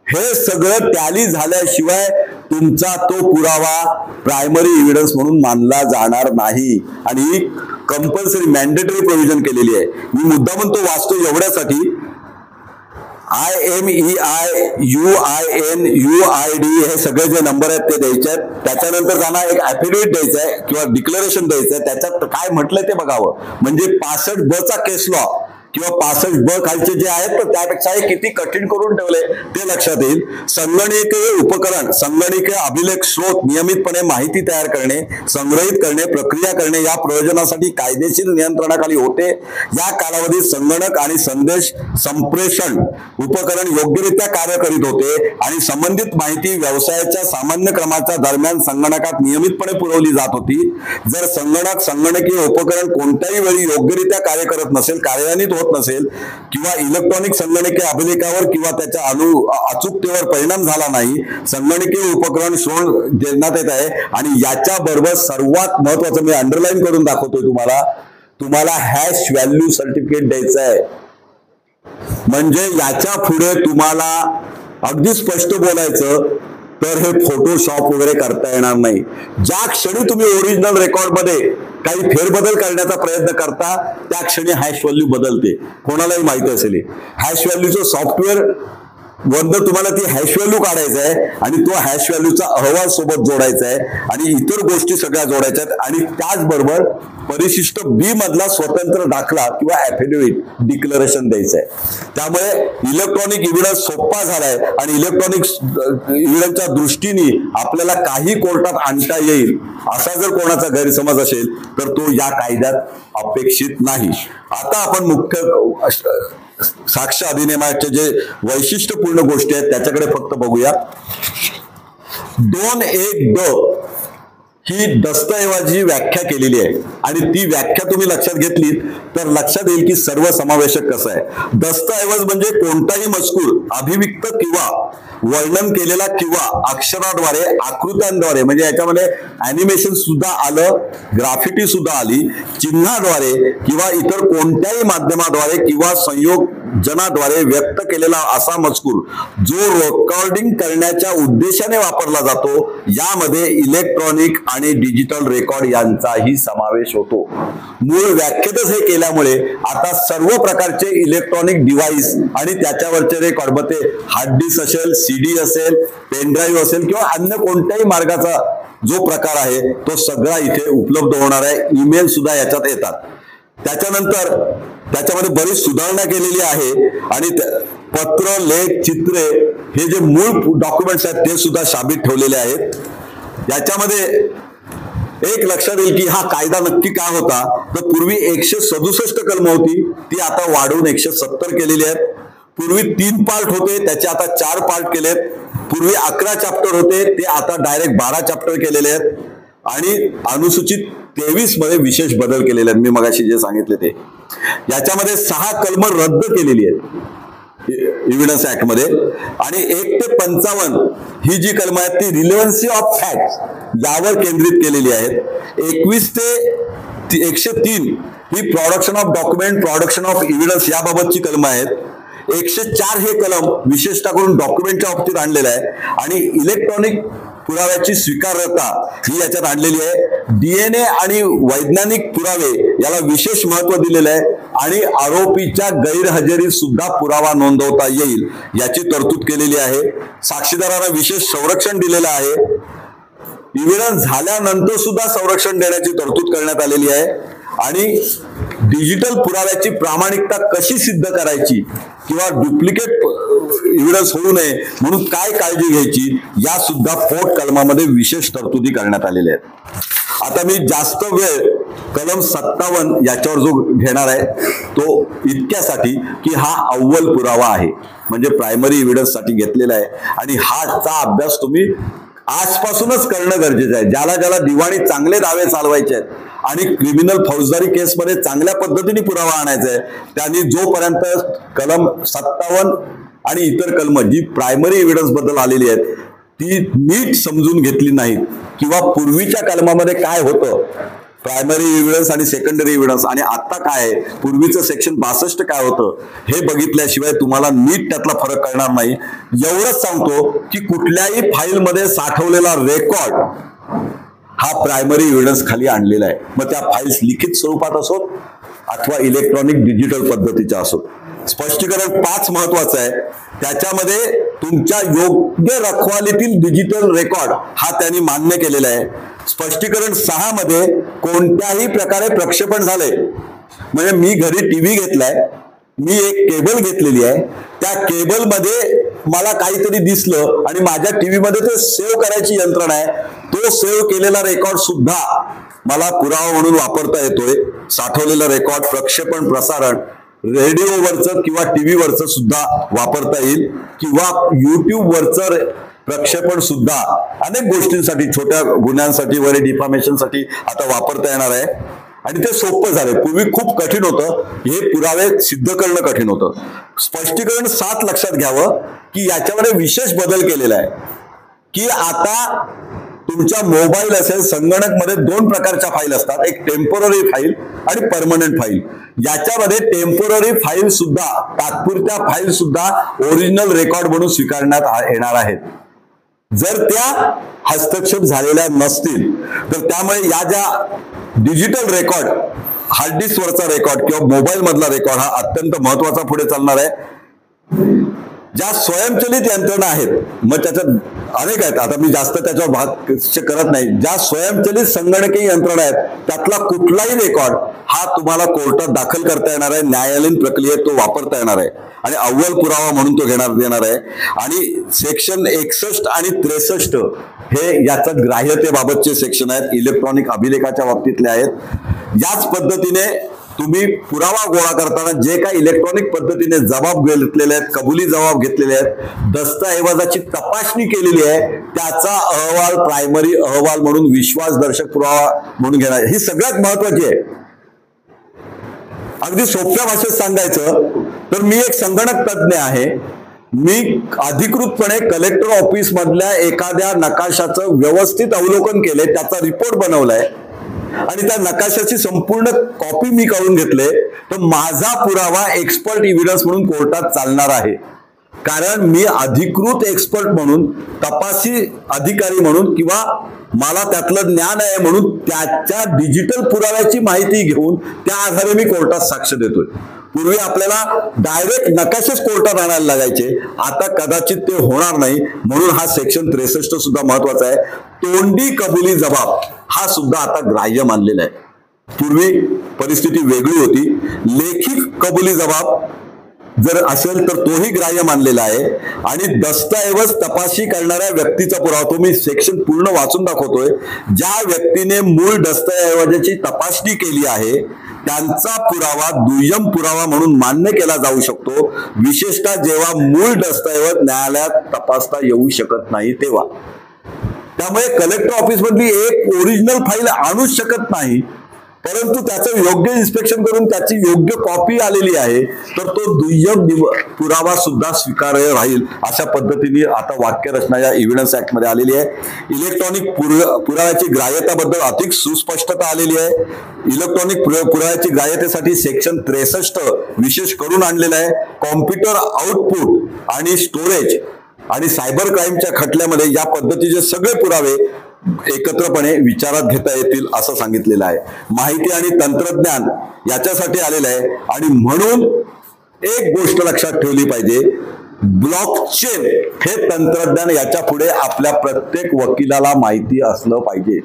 हे सगळं टॅली झाल्याशिवाय तुमचा तो पुरावा प्रायमरी एव्हिडन्स म्हणून मानला जाणार नाही आणि ही कंपल्सरी मॅन्डेटरी प्रोव्हिजन केलेली आहे. मी मुद्दामून तो वाचतो एवढ्यासाठी IMEI UIN UID हे सगळे जे नंबर आहेत ते द्यायचे आहेत. त्याच्यानंतर त्यांना एक ऍफिडेव्हिट द्यायचं आहे किंवा डिक्लेरेशन द्यायचं आहे. त्याच्यात काय म्हटलंय ते बघावं. म्हणजे 65(ब) चा केस लॉ किंवा 65(ब) खालचे जे आहेत तर त्यापेक्षा हे किती कठीण करून ठेवले ते लक्षात येईल. संगणकीय उपकरण, संगणकीय अभिलेख स्रोत नियमितपणे माहिती तयार करणे, संग्रहित करणे, प्रक्रिया करणे या प्रयोजनासाठी कायदेशीर नियंत्रणाखाली होते. या कालावधीत संगणक आणि संदेश संप्रेषण उपकरण योग्यरित्या कार्य करीत होते आणि संबंधित माहिती व्यवसायाच्या सामान्य क्रमाच्या दरम्यान संगणकात नियमितपणे पुरवली जात होती. जर संगणकीय उपकरण कोणत्याही वेळी योग्यरित्या कार्य करत नसेल, कार्यान्वित होत नसेल किंवा इलेक्ट्रॉनिक संगणकीय अभिलेखावर किंवा त्याच्या अचूकतेवर परिणाम झाला नाही, संगणकीय उपकरण सोडून देण्यात येत आहे. आणि याच्या बरोबर सर्वात महत्वाचं मी अंडरलाईन करून दाखवतोय तुम्हाला हॅश व्हॅल्यू सर्टिफिकेट द्यायचं आहे. म्हणजे याच्या पुढे तुम्हाला अगदी स्पष्ट बोलायचं तर हे फोटोशॉप वगैरे करता येणार नाही. ज्या क्षणी तुम्ही ओरिजिनल रेकॉर्ड मध्ये काही फेरबदल करण्याचा प्रयत्न करता त्या क्षणी हॅश व्हॅल्यू बदलते. कोणालाही माहिती असेल हॅश व्हॅल्यूचं सॉफ्टवेअर वरनं तुम्हाला ती हॅश व्हॅल्यू काढायचा आहे आणि तो हॅश व्हॅल्यूचा अहवाल सोबत जोडायचा आहे आणि इतर गोष्टी सगळ्या जोडायच्या आहेत आणि त्याचबरोबर परिशिष्ट B मधला स्वतंत्र दाखला किंवा ऍफिडेव्हिट डिक्लेरेशन द्यायचं आहे. त्यामुळे इलेक्ट्रॉनिक एव्हिडन्स सोपा झालाय आणि इलेक्ट्रॉनिक एव्हिडन्सच्या दृष्टीने आपल्याला काही कोर्टात आणता येईल असा जर कोणाचा गैरसमज असेल तर तो या कायद्यात अपेक्षित नाही. आता आपण मुख्य साक्ष अधिनियमाचे जे वैशिष्ट्यपूर्ण गोष्टी आहेत त्याच्याकडे फक्त बघूया. 2(1)(ड) ही दस्तऐवजी व्याख्या केलेली आहे आणि ती व्याख्या तुम्ही लक्षात घेतली तर लक्षात येईल की सर्वसमावेशक कसं आहे। दस्तऐवज म्हणजे कोणताही मजकूर अभिव्यक्त किंवा वर्णन केलेला किंवा अक्षराद्वारे आकृत्यांद्वारे म्हणजे याच्यामध्ये ॲनिमेशन सुद्धा आलं, ग्राफिटी सुद्धा आली, चिन्हाद्वारे किंवा इतर कोणत्याही माध्यमाद्वारे किंवा संयोजनाद्वारे व्यक्त केलेला असा मजकूर जो रेकॉर्डिंग करण्याच्या उद्देशाने वापरला जातो, यामध्ये इलेक्ट्रॉनिक आणि डिजिटल रेकॉर्ड यांचाही समावेश होतो। मूळ व्याख्येतच हे केल्यामुळे आता सर्व प्रकारचे इलेक्ट्रॉनिक डिव्हाइस आणि त्याच्यावरचे रेकॉर्ड मग ते हार्ड डिस्क असेल, CD असेल, पेन ड्राईव्ह असेल किंवा अन्य कोणत्याही मार्गाचा जो प्रकार आहे तो सगळा इथे उपलब्ध होणार आहे। ईमेल सुद्धा याच्यात येतात। त्याच्यानंतर त्याच्यामध्ये बरीच सुधारणा केलेली आहे आणि पत्र, लेख, चित्रे हे जे मूळ डॉक्युमेंट्स आहेत ते सुद्धा शाबित ठेवलेले आहेत। याच्यामध्ये एक लक्षात येईल की हा कायदा नक्की काय होता तर पूर्वी 167 कलम होती ती आता वाढवून 170 केलेली आहेत। पूर्वी 3 पार्ट होते त्याचे आता 4 पार्ट केलेत। पूर्वी 11 चॅप्टर होते ते आता डायरेक्ट 12 चॅप्टर केलेले आहेत आणि अनुसूचित 23 मध्ये विशेष बदल केलेले आहेत। मी मगाशी जे सांगितले ते याच्यामध्ये 6 कलम रद्द केलेली आहेत एव्हिडन्स ऍक्ट मध्ये आणि 1 ते 55 ही जी कलम आहेत ती रिलेव्हन्सी ऑफ फॅक्ट्स यावर केंद्रित केलेली आहेत। 21 ते 103 ही production of document, production of evidence याबाबतची कलम आहेत। 104 हे कलम विशेषतः करून डॉक्युमेंटच्या बाबतीत आणलेलं आहे आणि इलेक्ट्रॉनिक पुराव्याची स्वीकार्यता ही याच्यात आणलेली आहे। DNA आणि वैज्ञानिक पुरावे याला विशेष महत्व दिलेलं आहे आणि आरोपीच्या गैरहजेरीत सुद्धा पुरावा नोंदवता येईल याची तरतूद केलेली आहे। साक्षीदारांना विशेष संरक्षण दिलेलं आहे। एव्हिडन्स झाल्यानंतर सुद्धा संरक्षण देण्याची तरतूद करण्यात आलेली आहे आणि डिजिटल पुराव्याची प्रामाणिकता कशी सिद्ध करायची किंवा डुप्लिकेट एव्हिडन्स होऊ नये म्हणून काय काळजी घ्यायची या सुद्धा पोट कलमामध्ये विशेष तरतुदी करण्यात आलेल्या आहेत। आता मी जास्त वेळ कलम 57 याच्यावर जो घेणार आहे तो इतक्यासाठी की हा अव्वल पुरावा आहे म्हणजे प्रायमरी एव्हिडन्स साठी घेतलेला आहे आणि हाचा अभ्यास तुम्ही आजपासूनच करणं गरजेचं आहे। ज्याला ज्याला दिवाणी चांगले दावे चालवायचे आहेत आणि क्रिमिनल फौजदारी केसमध्ये चांगल्या पद्धतीने पुरावा आणायचा आहे त्यांनी जोपर्यंत कलम 57 आणि इतर कलम जी प्रायमरी एव्हिडन्स बद्दल आलेली आहेत ती नीट समजून घेतली नाहीत किंवा पूर्वीच्या कलमामध्ये काय होतं प्रायमरी एव्हिडन्स आणि सेकंडरी एव्हिडन्स आणि आता काय आहे, पूर्वीचं सेक्शन 62 काय होतं हे बघितल्याशिवाय तुम्हाला नीट त्यातला फरक कळणार नाही। एवढंच सांगतो की कुठल्याही फाईलमध्ये साठवलेला रेकॉर्ड हा प्रायमरी एव्हिडन्स खाली आणलेला आहे, मग त्या फाईल्स लिखित स्वरूपात असोत अथवा इलेक्ट्रॉनिक डिजिटल पद्धतीच्या असोत। स्पष्टीकरण 5 महत्वाचं आहे, त्याच्यामध्ये तुमच्या योग्य रखवालीतील डिजिटल रेकॉर्ड हा त्यांनी मान्य केलेला आहे। स्पष्टीकरण 6 मध्ये कोणत्याही प्रकारे प्रक्षेपण झाले म्हणजे मी घरी टीव्ही घेतलाय, मी एक केबल घेतलेली आहे, त्या केबल मध्ये मला काहीतरी दिसलं आणि माझ्या टीव्ही मध्ये ते सेव्ह करायची यंत्रणा आहे, तो सेव्ह केलेला रेकॉर्ड सुद्धा मला पुरावा म्हणून वापरता येतोय। साठवलेला रेकॉर्ड प्रक्षेपण प्रसारण रेडिओवरचं किंवा टीव्हीवरचं सुद्धा वापरता येईल किंवा युट्यूबवरचं प्रक्षेपण सुद्धा अनेक गोष्टींसाठी छोट्या गुन्ह्यांसाठी वगैरे डिफामेशनसाठी आता वापरता येणार आहे आणि ते सोपं झालंय। पूर्वी खूप कठीण होतं, हे पुरावे सिद्ध करणं कठीण होतं। स्पष्टीकरण 7 लक्षात घ्यावं की याच्यामध्ये विशेष बदल केलेला आहे की आता तुमच्या मोबाईल असेल संगणक मध्ये 2 प्रकारच्या फाईल असतात, एक टेम्पोररी फाईल आणि परमनंट फाईल। याच्यामध्ये टेम्पोररी फाईल सुद्धा तात्पुरत्या फाईल सुद्धा ओरिजिनल रेकॉर्ड म्हणून स्वीकारण्यात येणार आहेत जर त्या हस्तक्षेप झालेल्या नसतील तर। त्यामुळे या ज्या डिजिटल रेकॉर्ड हार्ड डिस्क वरचा रेकॉर्ड किंवा मोबाईल मधला रेकॉर्ड हा अत्यंत महत्वाचा पुढे चालणार आहे। ज्या स्वयंचलित यंत्रणा आहेत मग त्याच्यात अनेक आहेत, आता मी जास्त त्याच्यावर भाष्य करत नाही, ज्या स्वयंचलित संगणकीय यंत्रणा आहेत त्यातला कुठलाही रेकॉर्ड हा तुम्हाला कोर्टात दाखल करता येणार आहे, न्यायालयीन प्रक्रियेत तो वापरता येणार आहे आणि अव्वल पुरावा म्हणून तो घेण्यात येणार आहे। आणि सेक्शन 61 आणि 63 हे याच्यात ग्राह्यतेबाबतचे सेक्शन आहेत, इलेक्ट्रॉनिक अभिलेखाच्या बाबतीतले आहेत। याच पद्धतीने तुम्ही पुरावा गोळा करताना जे काही इलेक्ट्रॉनिक पद्धतीने जबाब घेतलेले आहेत, कबुली जबाब घेतलेले आहेत, दस्तऐवजाची तपासणी केलेली आहे, त्याचा अहवाल प्रायमरी अहवाल म्हणून विश्वासदर्शक पुरावा म्हणून घेणार, ही सगळ्यात महत्वाची आहे. अगदी सोप्या भाषेत सांगायचं तर मी एक संगणक तज्ञ आहे. मी अधिकृतपणे कलेक्टर ऑफिस मधल्या एखाद्या नकाशाचं व्यवस्थित अवलोकन केले, त्याचा रिपोर्ट बनवलाय आणि त्या नकाशाची संपूर्ण कॉपी मी करून घेतले, तर माझा पुरावा एक्सपर्ट एव्हिडन्स म्हणून कोर्टात चालणार आहे. कारण मी अधिकृत एक्सपर्ट म्हणून, तपासी अधिकारी म्हणून किंवा मला त्यातलं ज्ञान आहे म्हणून त्याच्या डिजिटल पुराव्याची माहिती घेऊन त्या आधारे मी कोर्टात साक्ष देतोय. पूर्वी आपल्याला डायरेक्ट नकाशेच कोर्टात आणायला लागायचे, आता कदाचित ते होणार नाही. म्हणून हा सेक्शन 63 सुद्धा महत्वाचा आहे. तोंडी कबुली जबाब हा सुद्धा आता ग्राह्य मानलेला आहे. पूर्वी परिस्थिती वेगळी होती. लेखी कबुली जबाब जर असेल तर तोही ग्राह्य मानलेला आहे. आणि दस्तऐवज तपासणी करणाऱ्या व्यक्तीचा पुरावा, तो मी सेक्शन पूर्ण वाचून दाखवतोय. ज्या व्यक्तीने मूळ दस्तऐवजाची तपासणी केली आहे त्यांचा पुरावा दुय्यम पुरावा म्हणून मान्य केला जाऊ शकतो, विशेषतः जेव्हा मूळ दस्तऐवज न्यायालयात तपासता येऊ शकत नाही तेव्हा. त्यामुळे कलेक्टर ऑफिस मधली एक ओरिजिनल फाईल आणूच शकत नाही, परंतु त्याचं योग्य इन्स्पेक्शन करून त्याची योग्य कॉपी आलेली आहे तर तो दुय्यम पुरावा सुद्धा स्वीकार्य राहील. अशा पद्धतीने आता वाक्यरचना या एव्हिडन्स ऍक्ट मध्ये आलेली आहे. इलेक्ट्रॉनिक पुराव्याची ग्राह्यताबद्दल अधिक सुस्पष्टता आलेली आहे. इलेक्ट्रॉनिक पुराव्याची ग्राह्यतेसाठी सेक्शन 63 विशेष करून आणलेलं आहे. कॉम्प्युटर आउटपुट आणि स्टोरेज आणि सायबर क्राईमच्या खटल्यामध्ये या पद्धतीचे सगळे पुरावे एकत्रपणे विचारात घेता येतील असं सांगितलेलं आहे. माहिती आणि तंत्रज्ञान याच्यासाठी आलेलं आहे. आणि म्हणून एक गोष्ट लक्षात ठेवली पाहिजे, ब्लॉकचेन हे तंत्रज्ञान याच्या पुढे आपल्या प्रत्येक वकिलाला माहिती असलं पाहिजे.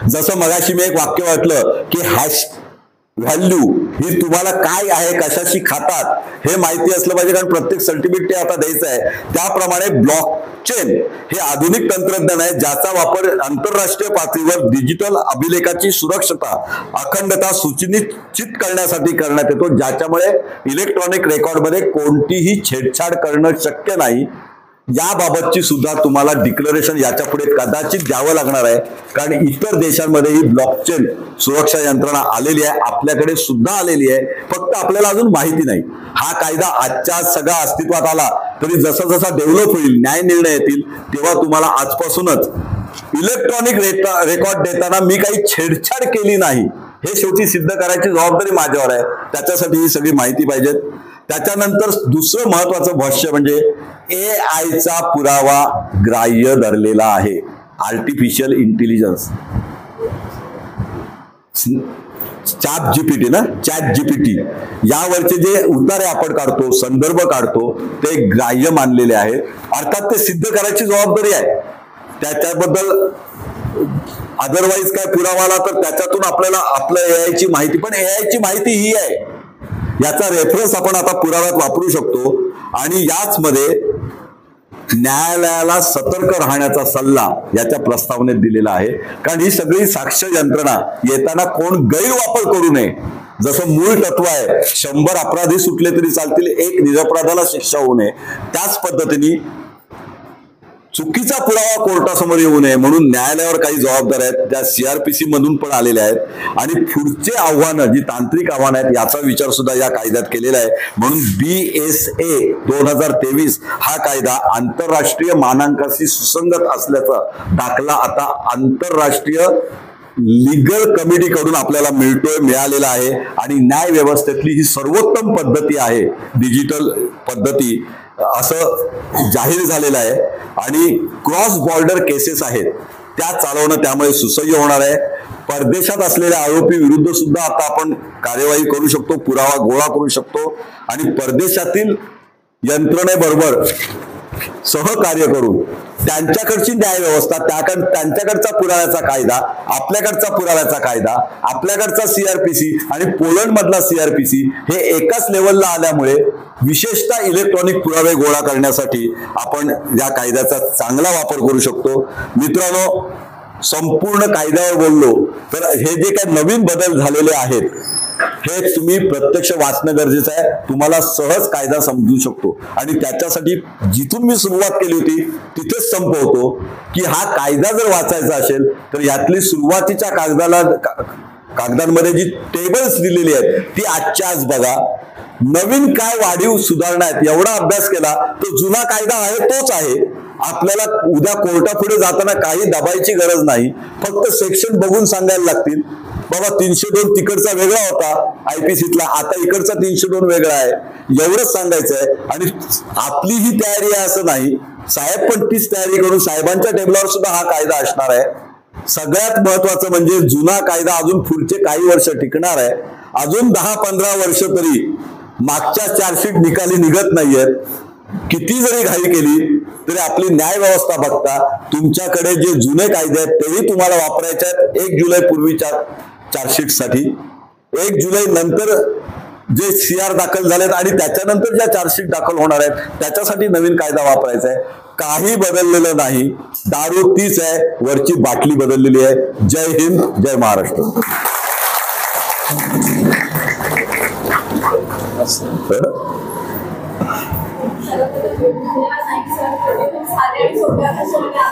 जसं मगाशी मी एक वाक्य वाटलं की हॅश व्हॅल्यू ही तुम्हाला काय आहे, कशाशी खातात हे माहिती असलं पाहिजे, कारण प्रत्येक सर्टिफिकेट ते आता द्यायचं आहे. त्याप्रमाणे ब्लॉकचेन हे आधुनिक तंत्रज्ञान आहे ज्याचा वापर आंतरराष्ट्रीय पातळीवर डिजिटल अभिलेखाची सुरक्षता, अखंडता सुनिश्चित करण्यासाठी करण्यात येतो, ज्याच्यामुळे इलेक्ट्रॉनिक रेकॉर्डमध्ये कोणतीही छेडछाड करणं शक्य नाही. याबाबतची सुद्धा तुम्हाला डिक्लेरेशन याच्या पुढे कदाचित द्यावं लागणार आहे, कारण इतर देशांमध्ये ही ब्लॉकचेन सुरक्षा यंत्रणा आलेली आहे, आपल्याकडे सुद्धा आलेली आहे, फक्त आपल्याला अजून माहिती नाही. हा कायदा आजच्या सगळा अस्तित्वात आला तरी जसा जसा डेव्हलप होईल, न्याय निर्णय येतील, तेव्हा तुम्हाला आजपासूनच इलेक्ट्रॉनिक रेकॉर्ड देताना मी काही छेडछाड केली नाही हे शेवटी सिद्ध करायची जबाबदारी माझ्यावर आहे. त्याच्यासाठी ही सगळी माहिती पाहिजे. त्याच्यानंतर दुसरं महत्वाचं भाष्य म्हणजे AI चा पुरावा ग्राह्य धरलेला आहे. आर्टिफिशियल इंटेलिजन्स, चॅट जीपीटी यावरचे जे उतारे आपण काढतो, संदर्भ काढतो, ते ग्राह्य मानलेले आहेत. अर्थात ते सिद्ध करायची जबाबदारी आहे. त्याच्याबद्दल अदरवाईज काय पुरावा आला तर त्याच्यातून आपल्याला आपलं AI ची माहिती, पण AI ची माहिती ही आहे, याचा रेफरन्स आपण आता पुराव्यात वापरू शकतो. आणि याच मध्ये न्यायालयाला सतर्क राहण्याचा सल्ला याच्या प्रस्तावनेत दिलेला आहे, कारण ही सगळी साक्ष यंत्रणा येताना कोण गैरवापर करू नये. जसं मूळ तत्व आहे 100 अपराधी सुटले तरी चालतील, एक निरपराधाला शिक्षा होऊ नये, त्याच पद्धतीने चुकीचा पुरावा कोर्टासमोर येऊ नये म्हणून न्यायालयावर काही जबाबदाऱ्या आहेत, त्या CRPC मधून पण आलेल्या आहेत. आणि पुढचे आव्हानं, जी तांत्रिक आव्हानं आहेत, याचा विचार सुद्धा या कायद्यात केलेला आहे. म्हणून BSA 2023 हा कायदा आंतरराष्ट्रीय मानांकाशी सुसंगत असल्याचा दाखला आता आंतरराष्ट्रीय लीगल कमिटी कडून आपल्याला मिळालेला आहे. आणि न्याय व्यवस्थेतली ही सर्वोत्तम पद्धती आहे, डिजिटल पद्धती असं जाहीर झालेलं आहे. आणि क्रॉस बॉर्डर केसेस आहेत त्या चालवणं त्यामुळे सुसह्य होणार आहे. परदेशात असलेल्या आरोपी विरुद्ध सुद्धा आता आपण कार्यवाही करू शकतो, पुरावा गोळा करू शकतो. आणि परदेशातील यंत्रणेबरोबर सहकार्य करून त्यांच्याकडची न्याय व्यवस्था, त्यांच्याकडचा पुराव्याचा कायदा, आपल्याकडचा पुराव्याचा कायदा, आपल्याकडचा CRPC आणि पोलंड मधला CRPC हे एकाच लेवलला आल्यामुळे विशेषतः इलेक्ट्रॉनिक पुरावे गोळा करण्यासाठी आपण या कायद्याचा चांगला वापर करू शकतो. मित्रांनो, संपूर्ण कायद्यावर बोललो तर हे जे काही नवीन बदल झालेले आहेत हे तुम्ही प्रत्यक्ष वाचणं गरजेचं आहे. तुम्हाला सहज कायदा समजू शकतो. आणि त्याच्यासाठी जिथून मी सुरुवात केली होती तिथेच संपवतो की हा कायदा जर वाचायचा असेल तर यातली सुरुवातीच्या कागदांमध्ये जी टेबल्स दिलेली आहेत ती आजच्या आज बघा. नवीन काय वाढीव सुधारणा आहेत एवढा अभ्यास केला तर जुना कायदा आहे तोच आहे. आपल्याला उद्या कोर्टापुढे जाताना काही दबायची गरज नाही. फक्त सेक्शन बघून सांगायला लागतील. बाबा 302 तिकडचा वेगळा होता IPCतला, आता इकडचा 302 वेगळा आहे, एवढंच सांगायचं आहे. आणि आपली ही तयारी आहे असं नाही. साहेब पण तीच तयारी करून साहेबांच्या टेबलावर सुद्धा हा कायदा असणार आहे. सगळ्यात महत्वाचं म्हणजे जुना कायदा अजून पुढचे काही वर्ष टिकणार आहे. अजून 10-15 वर्ष तरी मागच्या चार्जशीट निकाली निघत नाहीयेत. किती जरी घाई केली तरी आपली न्याय व्यवस्था बघता तुमच्याकडे जे जुने कायदे आहेत तेही तुम्हाला वापरायचे आहेत. 1 जुलै पूर्वीच्या चार्जशीट साठी, 1 जुलै नंतर जे CR दाखल झालेत आणि त्याच्यानंतर ज्या चार्जशीट दाखल होणार आहेत त्याच्यासाठी नवीन कायदा वापरायचा आहे. काही बदललेलं नाही. दारू तीच आहे, वरची बाटली बदललेली आहे. जय हिंद, जय महाराष्ट्र.